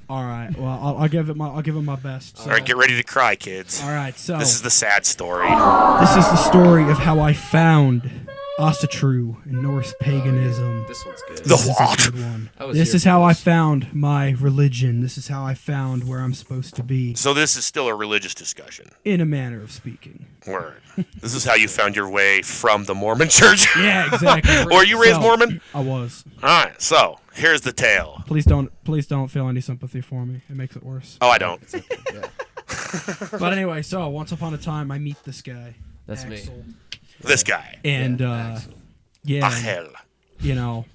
All right. Well, I'll give it my best. So. All right, get ready to cry, kids. All right. So This is the sad story. this is the story of how I found Asatru in Norse paganism. This one's good. The This is a what? good one. I was This here is for how I this. found my religion. This is how I found where I'm supposed to be, So this is still a religious discussion. in a manner of speaking. Word. This is how you found your way from the Mormon church. Yeah, exactly. Were you raised So, Mormon? I was. All right, so here's the tale. Please don't feel any sympathy for me. It makes it worse. Oh, I don't. But anyway, so once upon a time, I meet this guy. That's me. Axel. This guy. And Axel. yeah, Achel.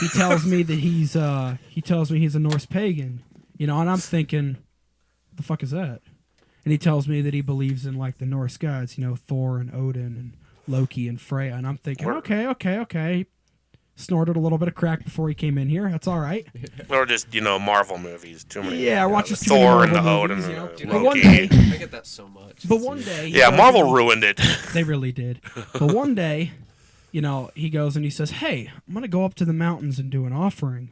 he tells me that he's a Norse pagan, and I'm thinking, what the fuck is that? And he tells me that he believes in like the Norse gods, Thor and Odin and Loki and Freya, and I'm thinking, Word. okay. snorted a little bit of crack before he came in here. That's all right. Or just, Marvel movies. Too many. Yeah, watches too many Thor and the Marvel Odin movies, and you know. the But one Loki. day, I get that so much. but one day, he Yeah, goes Marvel and- ruined it. They really did. But one day, he goes and he says, "Hey, I'm gonna go up to the mountains and do an offering."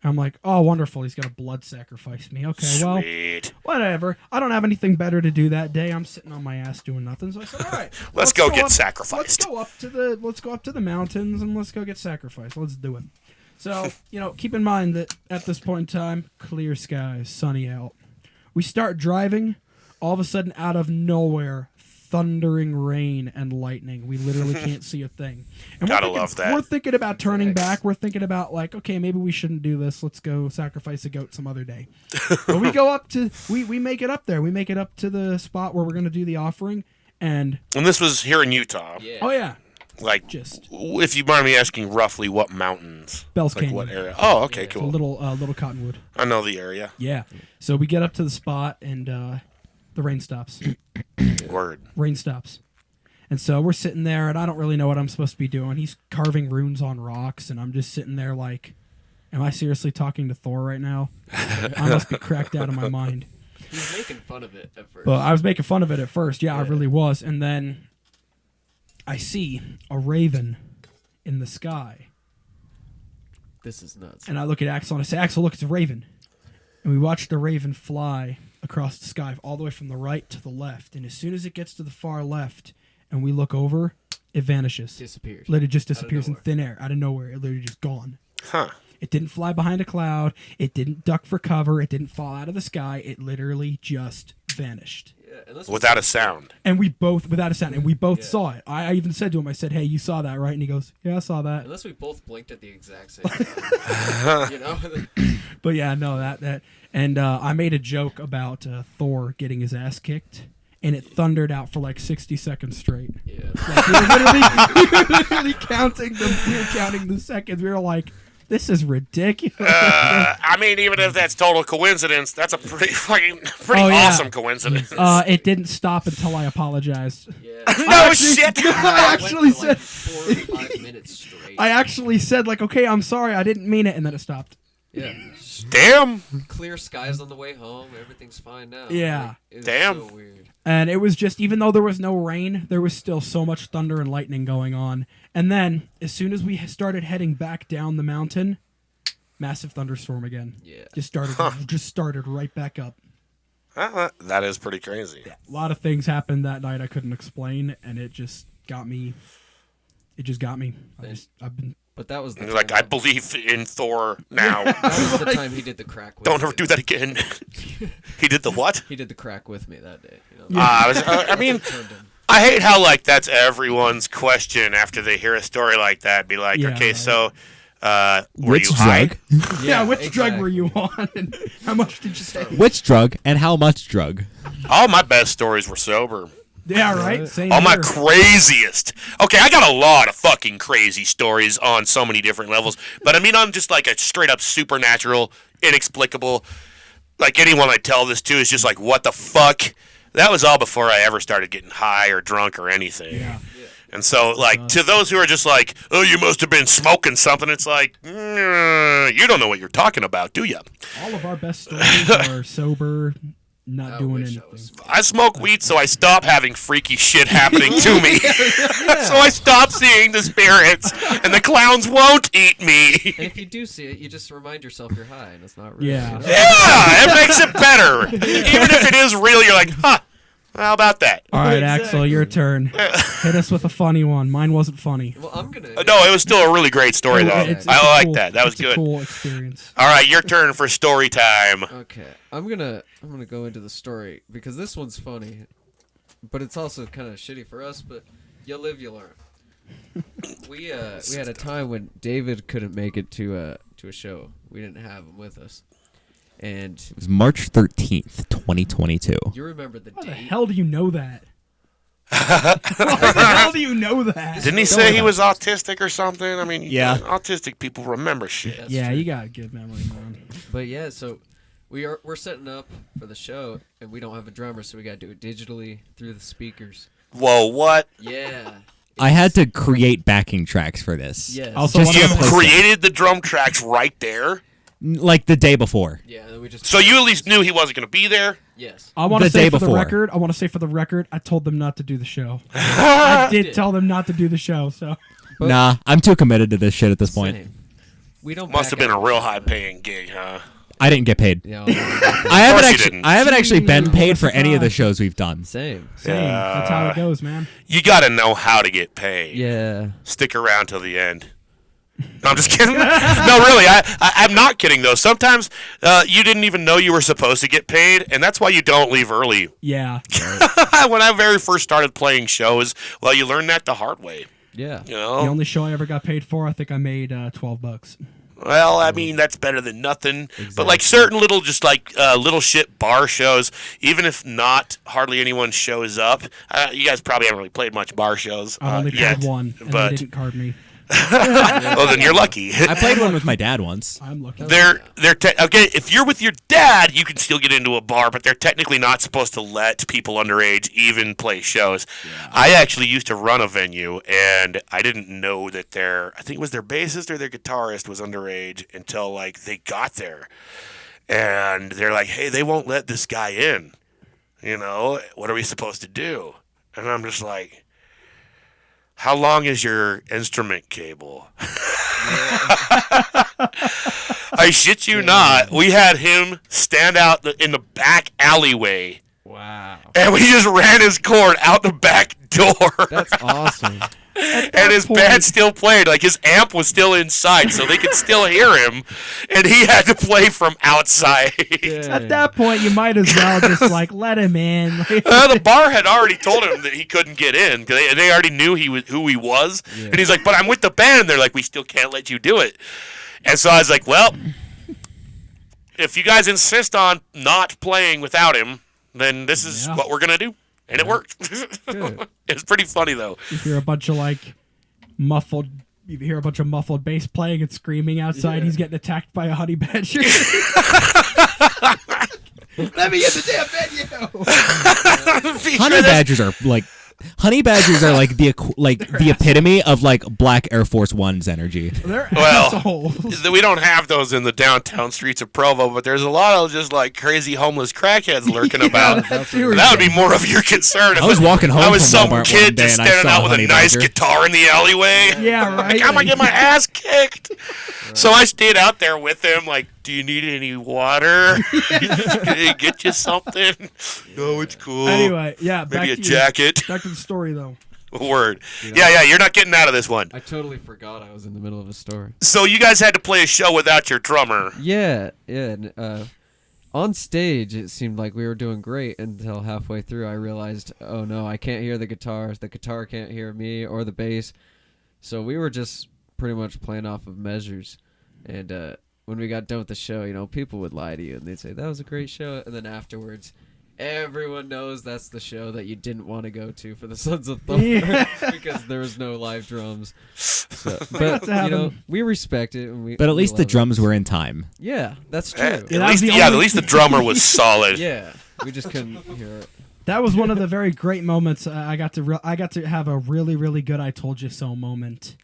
And I'm like, "Oh, wonderful! He's gonna blood sacrifice me." Okay, well, Sweet. whatever. I don't have anything better to do that day. I'm sitting on my ass doing nothing. So I said, "All right, Let's go get up- sacrificed." Let's go up to the mountains and let's go get sacrificed. Let's do it." So keep in mind that at this point in time, clear skies, sunny out. We start driving. All of a sudden, out of nowhere, thundering rain and lightning. We literally can't see a thing. And Gotta love that. We're thinking about turning back. We're thinking about okay, maybe we shouldn't do this. Let's go sacrifice a goat some other day. But we go up to we make it up there. We make it up to the spot where we're going to do the offering. And And this was here in Utah. Yeah. oh yeah, Like, just if you mind me asking, roughly what mountains? Bell's Like Canyon. what area? Oh, okay, a cool. little cottonwood. I know the area. Yeah. So we get up to the spot and the rain stops. Word. Rain stops. And so we're sitting there, and I don't really know what I'm supposed to be doing. He's carving runes on rocks, and I'm just sitting there like, am I seriously talking to Thor right now? I must be cracked out of my mind. He was making fun of it at first. But I was making fun of it at first. Yeah, I really was. And then I see a raven in the sky. This is nuts. And I look at Axel, and I say, Axel, look, it's a raven. And we watch the raven fly across the sky all the way from the right to the left. And as soon as it gets to the far left and we look over, it vanishes. Disappears. Literally just disappears in nowhere. thin air, out of nowhere. It literally just gone. Huh. It didn't fly behind a cloud. It didn't duck for cover. It didn't fall out of the sky. It literally just vanished. Yeah, and this Without a sound. And we both, without a sound, and we both saw it. I even said to him, I said, hey, you saw that, right? And he goes, yeah, I saw that. Unless we both blinked at the exact same time. But yeah, no, that. And I made a joke about Thor getting his ass kicked. And it thundered out for like 60 seconds straight. Yeah. Like, we were literally counting the seconds. We were like, this is ridiculous. I mean, even if that's total coincidence, that's a pretty Oh, yeah. awesome coincidence. It didn't stop until I apologized. Yeah. No shit. I actually went for like said, 4 or 5 minutes straight. I actually said like, okay, I'm sorry, I didn't mean it, and then it stopped. Yeah. Damn. Clear skies on the way home. Everything's fine now. Yeah. Like, it was Damn. so weird. And it was just, even though there was no rain, there was still so much thunder and lightning going on. And then, as soon as we started heading back down the mountain, massive thunderstorm again. Yeah. Just started right back up. That is pretty crazy. A lot of things happened that night I couldn't explain, and it just got me. It just got me. I've been. But that was the Like, I time- believe in Thor now. that was the time he did the crack with Don't me. ever do that again. He did the what? He did the crack with me that day. You know? I mean, Turned him. I hate how, like, that's everyone's question after they hear a story like that. Be like, Yeah, okay, right. so, were Which you high? drug? Yeah, which drug were exactly. you on? And how much did you take? Which drug and how much drug? All my best stories were sober. Yeah, right. Same All my here. craziest. Okay, I got a lot of fucking crazy stories on so many different levels. But I mean, on just like a straight up supernatural, inexplicable. Like, anyone I tell this to is just like, what the fuck? That was all before I ever started getting high or drunk or anything. Yeah. And so, like, to those who are just like, oh, you must have been smoking something, it's like, you don't know what you're talking about, do you? All of our best stories are sober, not I doing wish anything. I was. I smoke weed so I stop having freaky shit happening to me. So I stop seeing the spirits, and the clowns won't eat me. And if you do see it, you just remind yourself you're high, and it's not real. Yeah. You know? Yeah, it makes it better. Even if it is real, you're like, huh, how about that? All right, Axel, your turn. Hit us with a funny one. Mine wasn't funny. Well, I'm gonna. No, it was still a really great story, though. It's I a like cool- that. That was it's a good. cool experience. All right, your turn for story time. Okay, I'm gonna go into the story because this one's funny, but it's also kind of shitty for us. But you live, you learn. We had a time when David couldn't make it to a show. We didn't have him with us, and It was March 13th, 2022. you remember the How the date? hell do you know that? Why the hell do you know that? Didn't he say he was autistic or something? I mean, Yeah. autistic people remember shit. That's Yeah, true. you got a good memory, man. But yeah, so we're setting up for the show, and we don't have a drummer, so we gotta do it digitally through the speakers. Whoa, what? Yeah. I had to create backing tracks for this. Yes. Also, Just one You of the- created the drum tracks right there, Like the day before. Yeah, and we just. so you at least knew he wasn't going to be there. Yes. I want The to say day for the before. record. I want to say for the record. I told them not to do the show. I did tell them not to do the show. So But- Nah, I'm too committed to this shit at this point. Same. We don't. Must have back been a out. real high-paying gig, huh? I didn't get paid. Yeah. I course haven't you actually. didn't. I haven't actually been Jeez, paid what for a any of the surprise. shows we've done. Same. same. That's how it goes, man. You got to know how to get paid. Yeah. Stick around till the end. No, I'm just kidding. No, really, I'm not kidding though. Sometimes you didn't even know you were supposed to get paid, and that's why you don't leave early. Yeah. When I very first started playing shows, well, you learn that the hard way. Yeah. You The know. only show I ever got paid for, I think I made $12. Well, I mean that's better than nothing. But like certain little, just like little shit bar shows, even if not hardly anyone shows up. You guys probably haven't really played much bar shows I only yet, played one, and but they didn't card me. well, then you're lucky. I played one with my dad once. I'm looking. They're okay. If you're with your dad, you can still get into a bar, but they're technically not supposed to let people underage even play shows. I actually used to run a venue, and I didn't know that I think it was their bassist or their guitarist was underage until like they got there, and they're like, "Hey, they won't let this guy in. You know, what are we supposed to do?" And I'm just like, how long is your instrument cable? I shit you not. We had him stand out in the back alleyway, Wow. and we just ran his cord out the back door. That's awesome. And his point- band still played. Like, his amp was still inside, so they could still hear him, and he had to play from outside. At that point, you might as well just like let him in. The bar had already told him that he couldn't get in because they already knew who he was. Yeah. And he's like, "But I'm with the band." And they're like, "We still can't let you do it." And so I was like, "Well, if you guys insist on not playing without him, then this is Yeah. what we're gonna do." And it worked. Good. It was pretty funny though. You hear a bunch of like muffled. You hear a bunch of muffled bass playing and screaming outside. Yeah. He's getting attacked by a honey badger. Let me in the damn venue. Honey badgers are like the epitome of like Black Air Force One's energy. They're Well, assholes. we don't have those in the downtown streets of Provo, but there's a lot of just like crazy homeless crackheads lurking about. That's true. That would be more of your concern. If I was walking home I was from some Walmart kid one day just and I standing saw out a with a honey nice badger. guitar in the alleyway. Yeah, right. Like, I'm gonna get my ass kicked. So I stayed out there with him. Like, do you need any water? Can I get you something? No, it's cool. Anyway, yeah. maybe a to jacket. Back to the story though. Word. Yeah. You're not getting out of this one. I totally forgot I was in the middle of a story. So you guys had to play a show without your drummer. Yeah. And, on stage, it seemed like we were doing great until halfway through. I realized, oh no, I can't hear the guitar. The guitar can't hear me or the bass. So we were just pretty much playing off of measures. And when we got done with the show, people would lie to you and they'd say, that was a great show. And then afterwards, everyone knows that's the show that you didn't want to go to for the Sons of Thor Yeah. because there was no live drums. So, got but, to have them. we respect it. And But at we least the love it. drums were in time. Yeah, that's true. At that was least, the at only- least the drummer was solid. Yeah, we just couldn't hear it. That was one of the very great moments. I got to have a really, really good "I told you so" moment.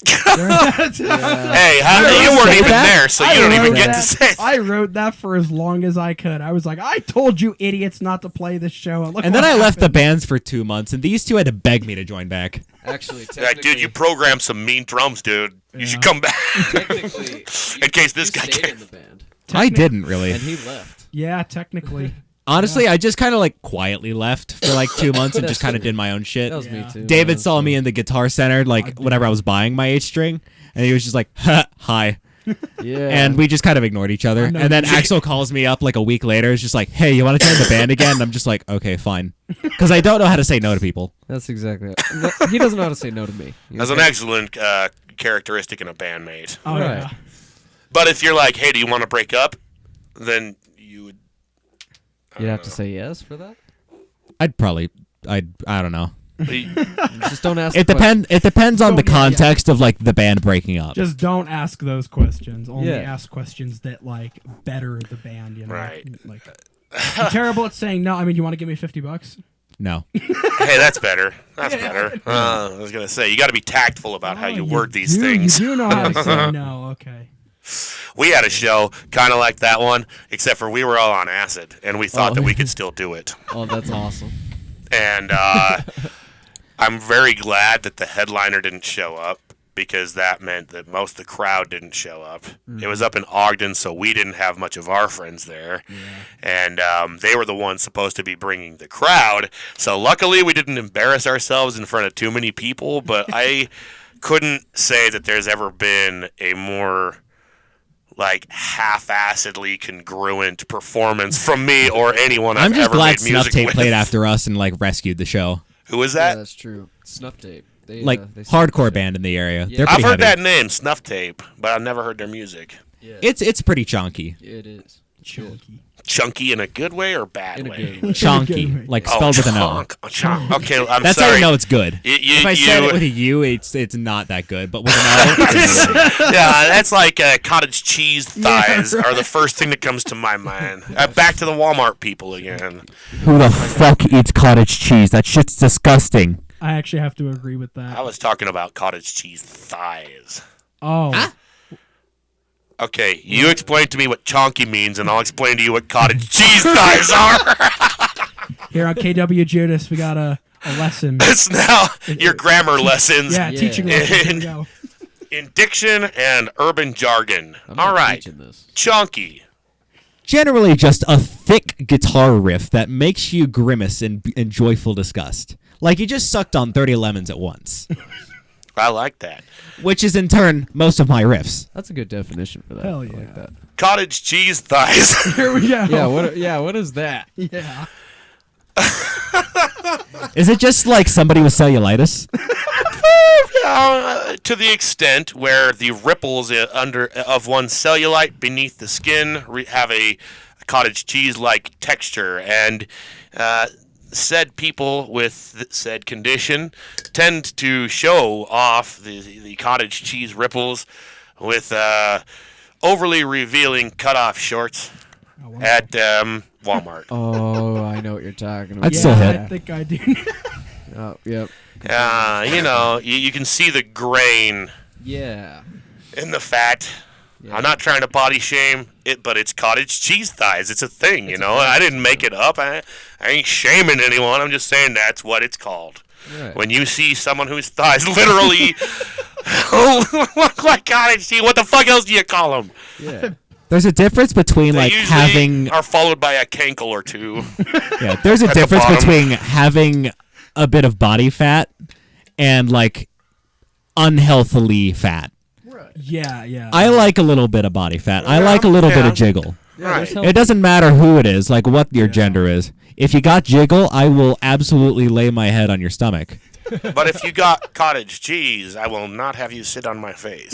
Hey, you weren't even there, so you don't even get to say. I wrote that for as long as I could. I was like, I told you idiots not to play this show. Look And what then I left the happened. bands for 2 months, and these two had to beg me to join back. Actually, Like, technically, dude, you programmed some mean drums, dude. You should come back. technically In case this you guy stayed can't. in the band, I didn't really. and he left. Yeah, technically. Honestly, I just kind of like quietly left for like 2 months and just kind of did my own shit. That was Yeah. me too. David man. saw me in the Guitar Center like whenever I was buying my H string, and he was just like, "Hi," Yeah, and we just kind of ignored each other. know And then you- Axel calls me up like a week later. It's just like, "Hey, you want to join the band again?" And I'm just like, "Okay, fine," because I don't know how to say no to people. that's exactly. He doesn't know how to say no to me. That's an excellent characteristic in a bandmate. Oh, Right. yeah. But if you're like, hey, do you want to break up? Then you would. You'd have to say yes for that. I don't know. Just don't ask. It the question. depends on the Don't- yeah, yeah. context of like the band breaking up. Just don't ask those questions. Only Yeah. ask questions that like better the band. Right. Like, I'm terrible at saying no. I mean, you want to give me $50? No. Hey, that's better. That's better. I was gonna say you got to be tactful about how you word these things. You do know how to say no. Okay. We had a show kind of like that one, except for we were all on acid, and we thought that we could still do it. Oh, that's awesome. And I'm very glad that the headliner didn't show up, because that meant that most of the crowd didn't show up. It was up in Ogden, so we didn't have much of our friends there. And they were the ones supposed to be bringing the crowd. So luckily we didn't embarrass ourselves in front of too many people, but I couldn't say that there's ever been a more like half-assedly congruent performance from me or anyone I'm I've just ever glad made Snuff music Tape with. played after us and like rescued the show. Who was Yeah, that? that's true. Snuff Tape. They, Like they snuff hardcore shit. band in the area. Yeah. They're I've pretty heard heavy. that name, Snuff Tape, but I've never heard their music. Yeah. It's pretty chunky. It is. It's good. Chunky in a good way or bad In a way? good way. Chunky, way. like Oh, spelled with an O. chunk. Chunk. Okay, I'm That's sorry. how you know it's good. If I said you- it with a U, it's not that good. But with an O, it's amazing. Yeah, that's like cottage cheese thighs are the first thing that comes to my mind. Back to the Walmart people again. Who the fuck eats cottage cheese? That shit's disgusting. I actually have to agree with that. I was talking about cottage cheese thighs. Oh. Okay, you explain to me what chonky means, and I'll explain to you what cottage cheese thighs are. Here on KWJUDAS, we got a lesson. It's now your grammar lessons Yeah, Yeah. teaching lesson. Here we go. in diction and urban jargon. I'm All not right, teaching this. chonky. Generally, just a thick guitar riff that makes you grimace in joyful disgust. Like you just sucked on 30 lemons at once. I like that. Which is, in turn, most of my riffs. That's a good definition for that. Hell I yeah. like that. Cottage cheese thighs. Here we go. Yeah. What is that? Yeah. Is it just like somebody with cellulitis? To the extent where the ripples of one's cellulite beneath the skin have a cottage cheese-like texture, and said people with said condition tend to show off the cottage cheese ripples with overly revealing cutoff shorts at Walmart. Oh, I know what you're talking about. I'd still hit. I think I do. Oh, yep. You can see the grain Yeah. in the fat. Yeah. I'm not trying to body shame it, but it's cottage cheese thighs. It's a thing, you know. I didn't make it up. I ain't shaming anyone. I'm just saying that's what it's called. Right. When you see someone whose thighs literally look like cottage cheese, what the fuck else do you call them? Yeah. There's a difference between They like usually having are followed by a cankle or two. yeah. There's a at the difference bottom. between having a bit of body fat and like unhealthily fat. Yeah. I like a little bit of body fat. I like a little bit of jiggle. Right. It doesn't matter who it is, like what your gender is. If you got jiggle, I will absolutely lay my head on your stomach. But if you got cottage cheese, I will not have you sit on my face.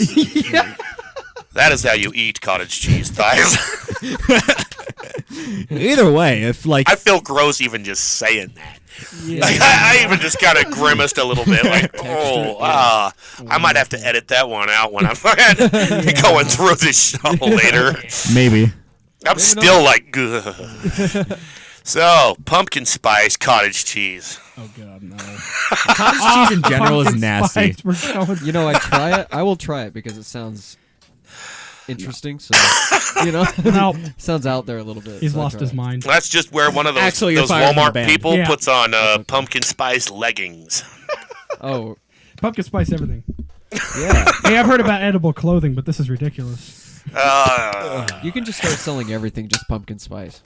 That is how you eat cottage cheese thighs. Either way, if like I feel gross even just saying that. Yeah. Like, I even just kind of grimaced a little bit, like, I might have to edit that one out when I'm going through this show later. maybe I'm still like, Gugh. So, pumpkin spice cottage cheese. Oh god, no. cottage cheese in general is Pumpkin nasty. spice, we're going- You know, I try it. I will try it because it sounds interesting. So, No, sounds out there a little bit. he's so I lost try his it. mind. That's just where one of those, Axel, you're those fired from the Walmart band. people Yeah. puts on pumpkin spice leggings. Oh, Pumpkin spice everything. yeah. Hey, I've heard about edible clothing, but this is ridiculous. You can just start selling everything just pumpkin spice.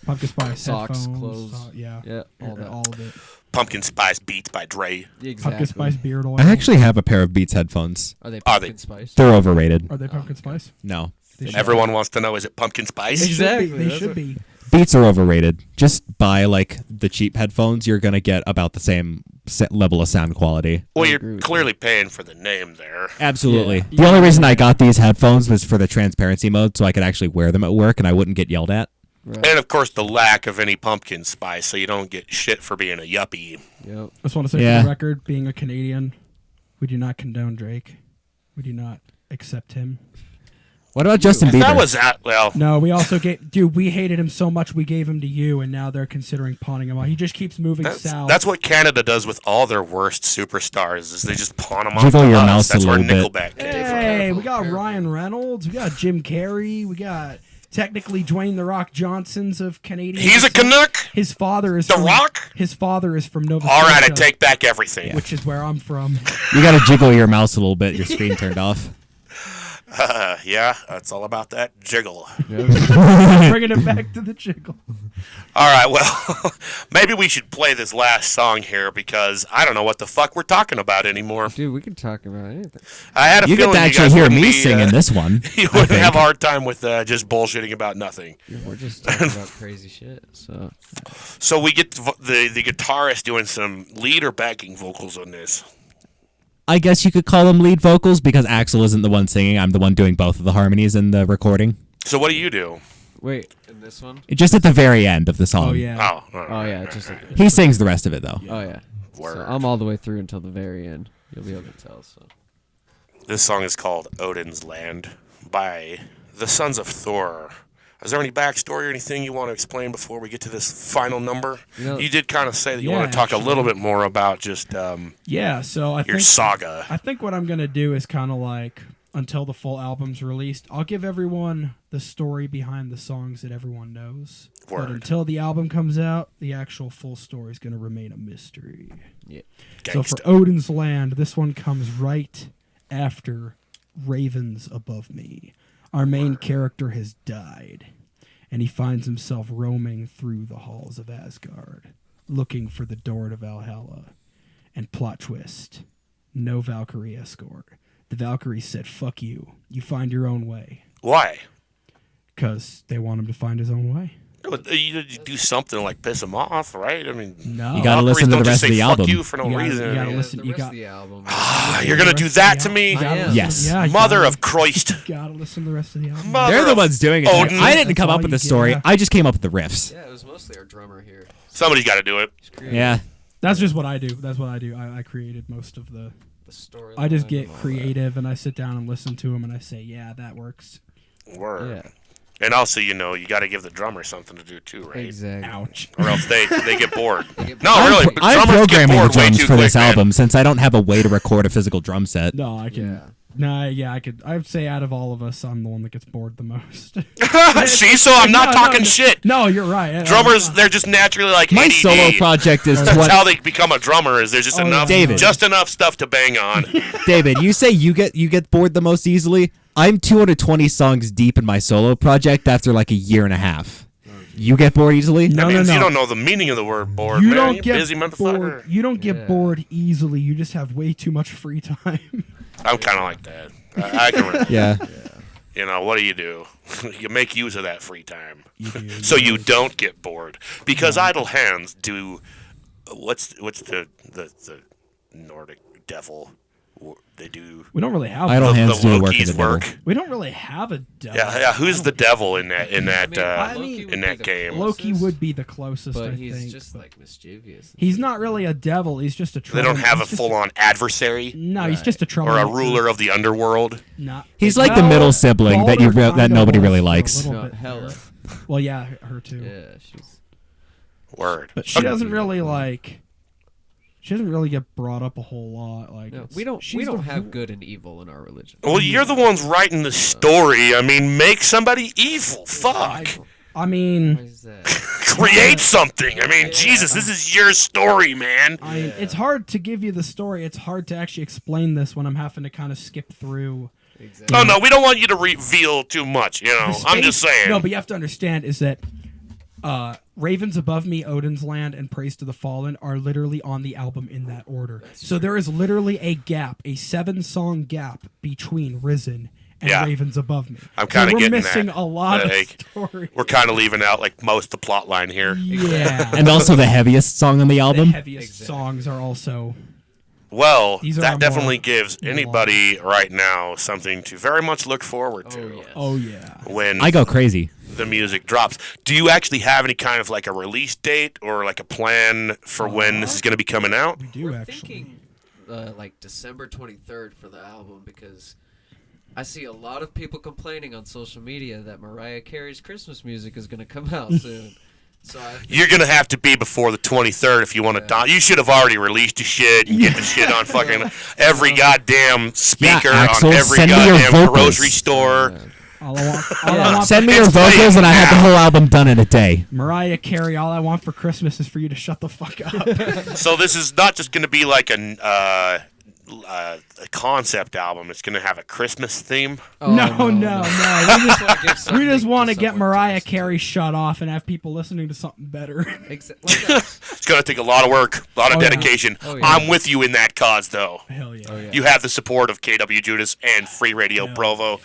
Pumpkin spice, Socks, headphones, clothes. yeah, Yeah, all that. all of it. Pumpkin spice beats by Dre. Exactly. Pumpkin spice beard oil. I actually have a pair of Beats headphones. Are they Are they- pumpkin spice? They're overrated. Are they pumpkin spice? No. They should- Everyone wants to know, is it pumpkin spice? They Exactly, should be. They that's should what- be. Beats are overrated. Just buy like the cheap headphones. You're gonna get about the same level of sound quality. Well, I you're agree with clearly paying for the name there. Absolutely. Yeah. The only reason I got these headphones was for the transparency mode, so I could actually wear them at work and I wouldn't get yelled at. Right. And, of course, the lack of any pumpkin spice, so you don't get shit for being a yuppie. Yep. I just want to say Yeah. for the record, being a Canadian, we do not condone Drake. We do not accept him. What about Justin Bieber? That was that. Well, No, we also gave, dude. We hated him so much we gave him to you, and now they're considering pawning him off. He just keeps moving south. that's what Canada does with all their worst superstars. Is they just pawn them off Jiggle to your us. mouse That's a where little bit. Nickelback came from. Hey, we got Careful. Ryan Reynolds, we got Jim Carrey, we got technically Dwayne the Rock Johnson's of Canadian. He's a Canuck. His father is The from, Rock? His father is from Nova All right, I Scotia, take back everything. which is where I'm from. You gotta jiggle your mouse a little bit. Your screen turned off. Yeah, that's all about that jiggle. Bringing it back to the jiggle. All right, well, maybe we should play this last song here because I don't know what the fuck we're talking about anymore. Dude, we can talk about anything. I had a You get feeling to you actually guys hear wouldn't me be, singing this one. You I wouldn't think. have a hard time with just bullshitting about nothing. We're just talking about crazy shit. So So we get the guitarist doing some lead or backing vocals on this. I guess you could call them lead vocals because Axel isn't the one singing. I'm the one doing both of the harmonies in the recording. So what do you do? wait, in this one? Just at the very end of the song. Oh yeah. Oh, all Oh right. yeah, just He sings the rest of it though. oh yeah. Word. So I'm all the way through until the very end. You'll be able to tell. So This song is called Odin's Land by the Sons of Thor. Is there any backstory or anything you want to explain before we get to this final number? No. You did kind of say that you Yeah, want to talk a actually. little bit more about just Yeah. So I your think saga. I think what I'm gonna do is kind of like until the full album's released, I'll give everyone the story behind the songs that everyone knows. But Word. until the album comes out, the actual full story is gonna remain a mystery. yeah. So for Gangsta. Odin's Land, this one comes right after Ravens Above Me. Our main character has died, and he finds himself roaming through the halls of Asgard, looking for the door to Valhalla. And plot twist, no Valkyrie escort. The Valkyries said, fuck you. You find your own way. Why? Because they want him to find his own way. You do something like piss him off, right? I mean, No. You gotta Valkyries listen to don't the just rest of say the fuck album. you for no You gotta- reason. you gotta Yeah, listen- the you rest got- of the album. You're gonna do that to me, Yeah. Yes. Yeah, you mother gotta- of Christ. Gotta listen to the rest of the album. Mother They're the of ones doing it. Odin. I didn't That's come all up with you the story. get. I just came up with the riffs. Yeah, it was mostly our drummer here. Somebody's got to do it. He's creating Yeah. That's just what I do. That's what I do. I created most of the... the story. I just get creative and I sit down and listen to them and I say, yeah, that works. Word. Yeah, And also, you got to give the drummer something to do too, right? exactly. Ouch. Or else they get bored. get No, I'm, really, I'm drummers get programming the bored way drums too for this quick, man. album since I don't have a way to record a physical drum set. No, I can... Yeah. Nah, yeah, I could... I would say out of all of us, I'm the one that gets bored the most. See, so I'm not No, talking no, shit. No, you're right. Drummers, they're just naturally like My ADD. solo project is That's 20. how they become a drummer. Is there's just Oh, enough, David. just enough stuff to bang on. David, you say you get bored the most easily. I'm 220 songs deep in my solo project after like a year and a half. You get bored easily? No, That means no. you don't know the meaning of the word bored. You man. don't You get busy motherfucker. bored. You don't get Yeah. bored easily. You just have way too much free time. I'm kind of like that. I can. Yeah. What do? You make use of that free time, You do. so you don't get bored. Because idle hands do. What's the Nordic devil? They do. We don't really have. Idle the, hands the do the work of Loki's the devil. work. We don't really have a devil. Yeah. Who's the devil in that? I Loki mean- would in be that the game. Loki closest, would be the closest, but I he's think. just but like mischievous. he's not really a devil. He's just a. They don't troll. have a He's just full-on adversary No, he's just a troll. or a ruler of the underworld. Not, He's like the middle sibling that that nobody really likes. No, Hela. Well, yeah, her too. Yeah, she's. Word. But she doesn't really like. She doesn't really get brought up a whole lot. Like No, it's- we don't she's have the- good and evil in our religion. Well, you're the ones writing the story. I mean, make somebody evil. Fuck. I Why mean, is that? Create something. I mean, Jesus, this is your story, man. it's hard to give you the story. It's hard to actually explain this when I'm having to kind of skip through. Exactly. Oh, no, we don't want you to reveal too much, the I'm just space- saying. No, but you have to understand is that Ravens Above Me, Odin's Land, and Praise to the Fallen are literally on the album in that order. So there is literally a gap, a 7-song gap between Risen and Yeah. Ravens Above Me. I'm kinda So we're getting missing that. a lot Like, of story. We're kind of leaving out, like, most of the plot line here. Yeah. And also the heaviest song on the the album. heaviest Exactly. songs are also. Well, These are that more definitely gives anybody right now something to very much look forward to Oh, yeah. Oh yeah. when I go crazy. the music drops. Do you actually have any kind of, like, a release date or, like, a plan for when this is going to be coming out? We do We're actually. thinking like December 23rd for the album because I see a lot of people complaining on social media that Mariah Carey's Christmas music is going to come out soon. So You're going to have to be before the 23rd if you want to. You should have already released the shit and get the shit on fucking every goddamn speaker Axel, on every send me your goddamn vocals. grocery store. All I want Send me your It's playing vocals, and I had the now. whole album done in a day. Mariah Carey, all I want for Christmas is for you to shut the fuck up. So this is not just going to be like a concept album. It's going to have a Christmas theme. No. We just want to get someone Mariah to listen Carey shut off and have people listening to something better. It's going to take a lot of work, a lot of Oh, yeah. dedication. Oh, yeah. I'm with you in that cause, though. Hell yeah. Oh, yeah. You have the support of KWJUDAS and Free Radio Provo.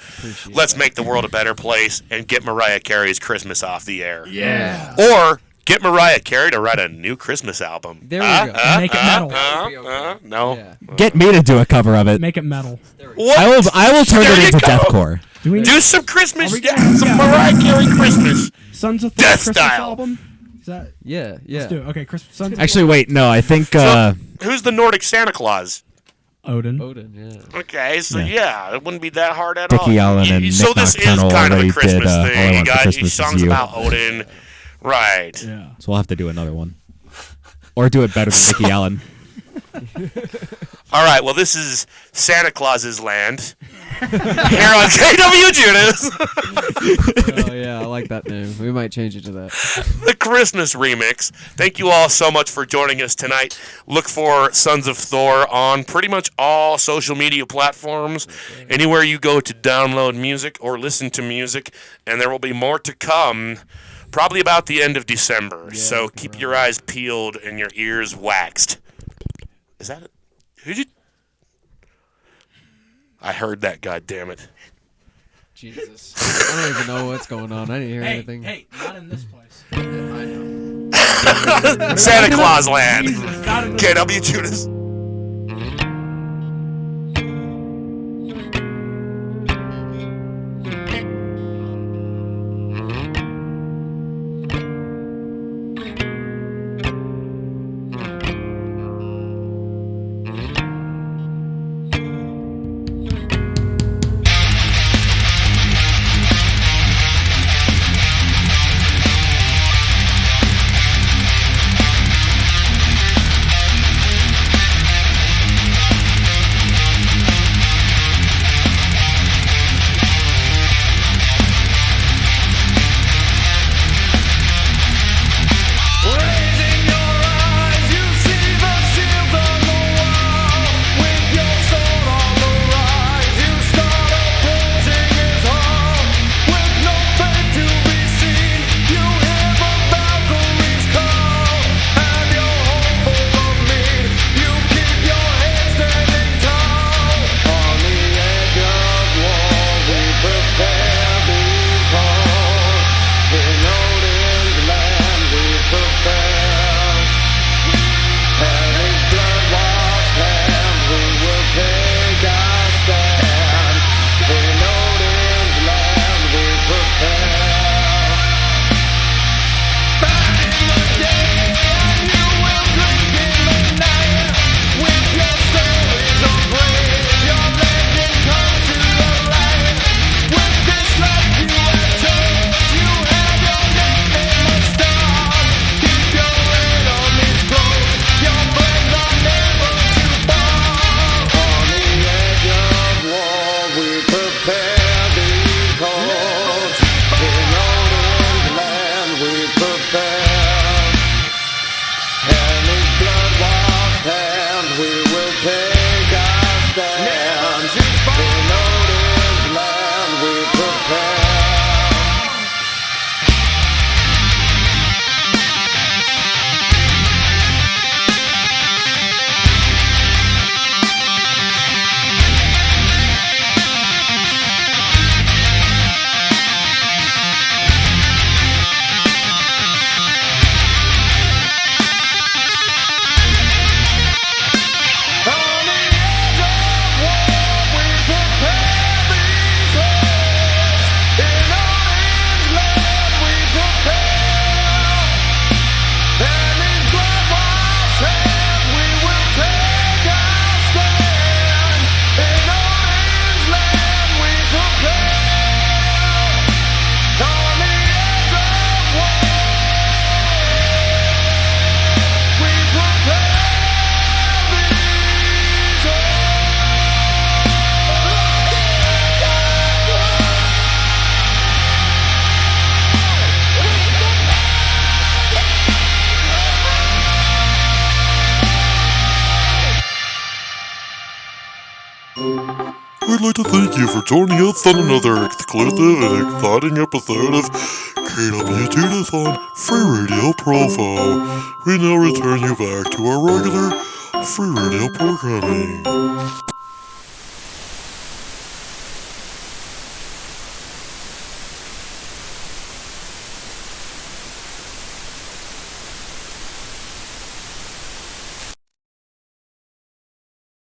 Let's make the world a better place and get Mariah Carey's Christmas off the air. Yeah. Or get Mariah Carey to write a new Christmas album. There we go. Make it metal. That would be okay. No. Yeah. Get me to do a cover of it. Make it metal. There we go. What? I will turn There it you into go. deathcore. Do we Do some Christmas, Are we yeah, gonna- some yeah. Mariah Carey Christmas. Sons of Thor Death Christmas style. album? Is that? Yeah. Let's do it. Okay, Sons of Actually, wait, no, I think Who's the Nordic Santa Claus? Odin. Odin, yeah. Okay, so Yeah. yeah, it wouldn't be that hard at all. Dickie Allen and So Nick this is Nocturnal kind of a already Christmas did, All I thing. You Want for got Christmas Is songs You. about Odin, right? Yeah. so we'll have to do another one. Or do it better than Dickie Allen. All right. Well, this is Santa Claus's land here on KWJUDAS, Oh, yeah, I like that name. We might change it to that. the Christmas remix. Thank you all so much for joining us tonight. Look for Sons of Thor on pretty much all social media platforms, anywhere you go to download music or listen to music, and there will be more to come. Probably about the end of December. So keep your eyes peeled and your ears waxed. Is that it? Who'd you? I heard that, goddammit. Jesus. I don't even know what's going on. I didn't hear Hey, anything. hey, not in this place. I know. Santa Claus land. Jesus, not in this KWJUDAS. We'd like to thank you for joining us on another exclusive and exciting episode of KWJUDAS on Free Radio Provo. We now return you back to our regular free radio programming.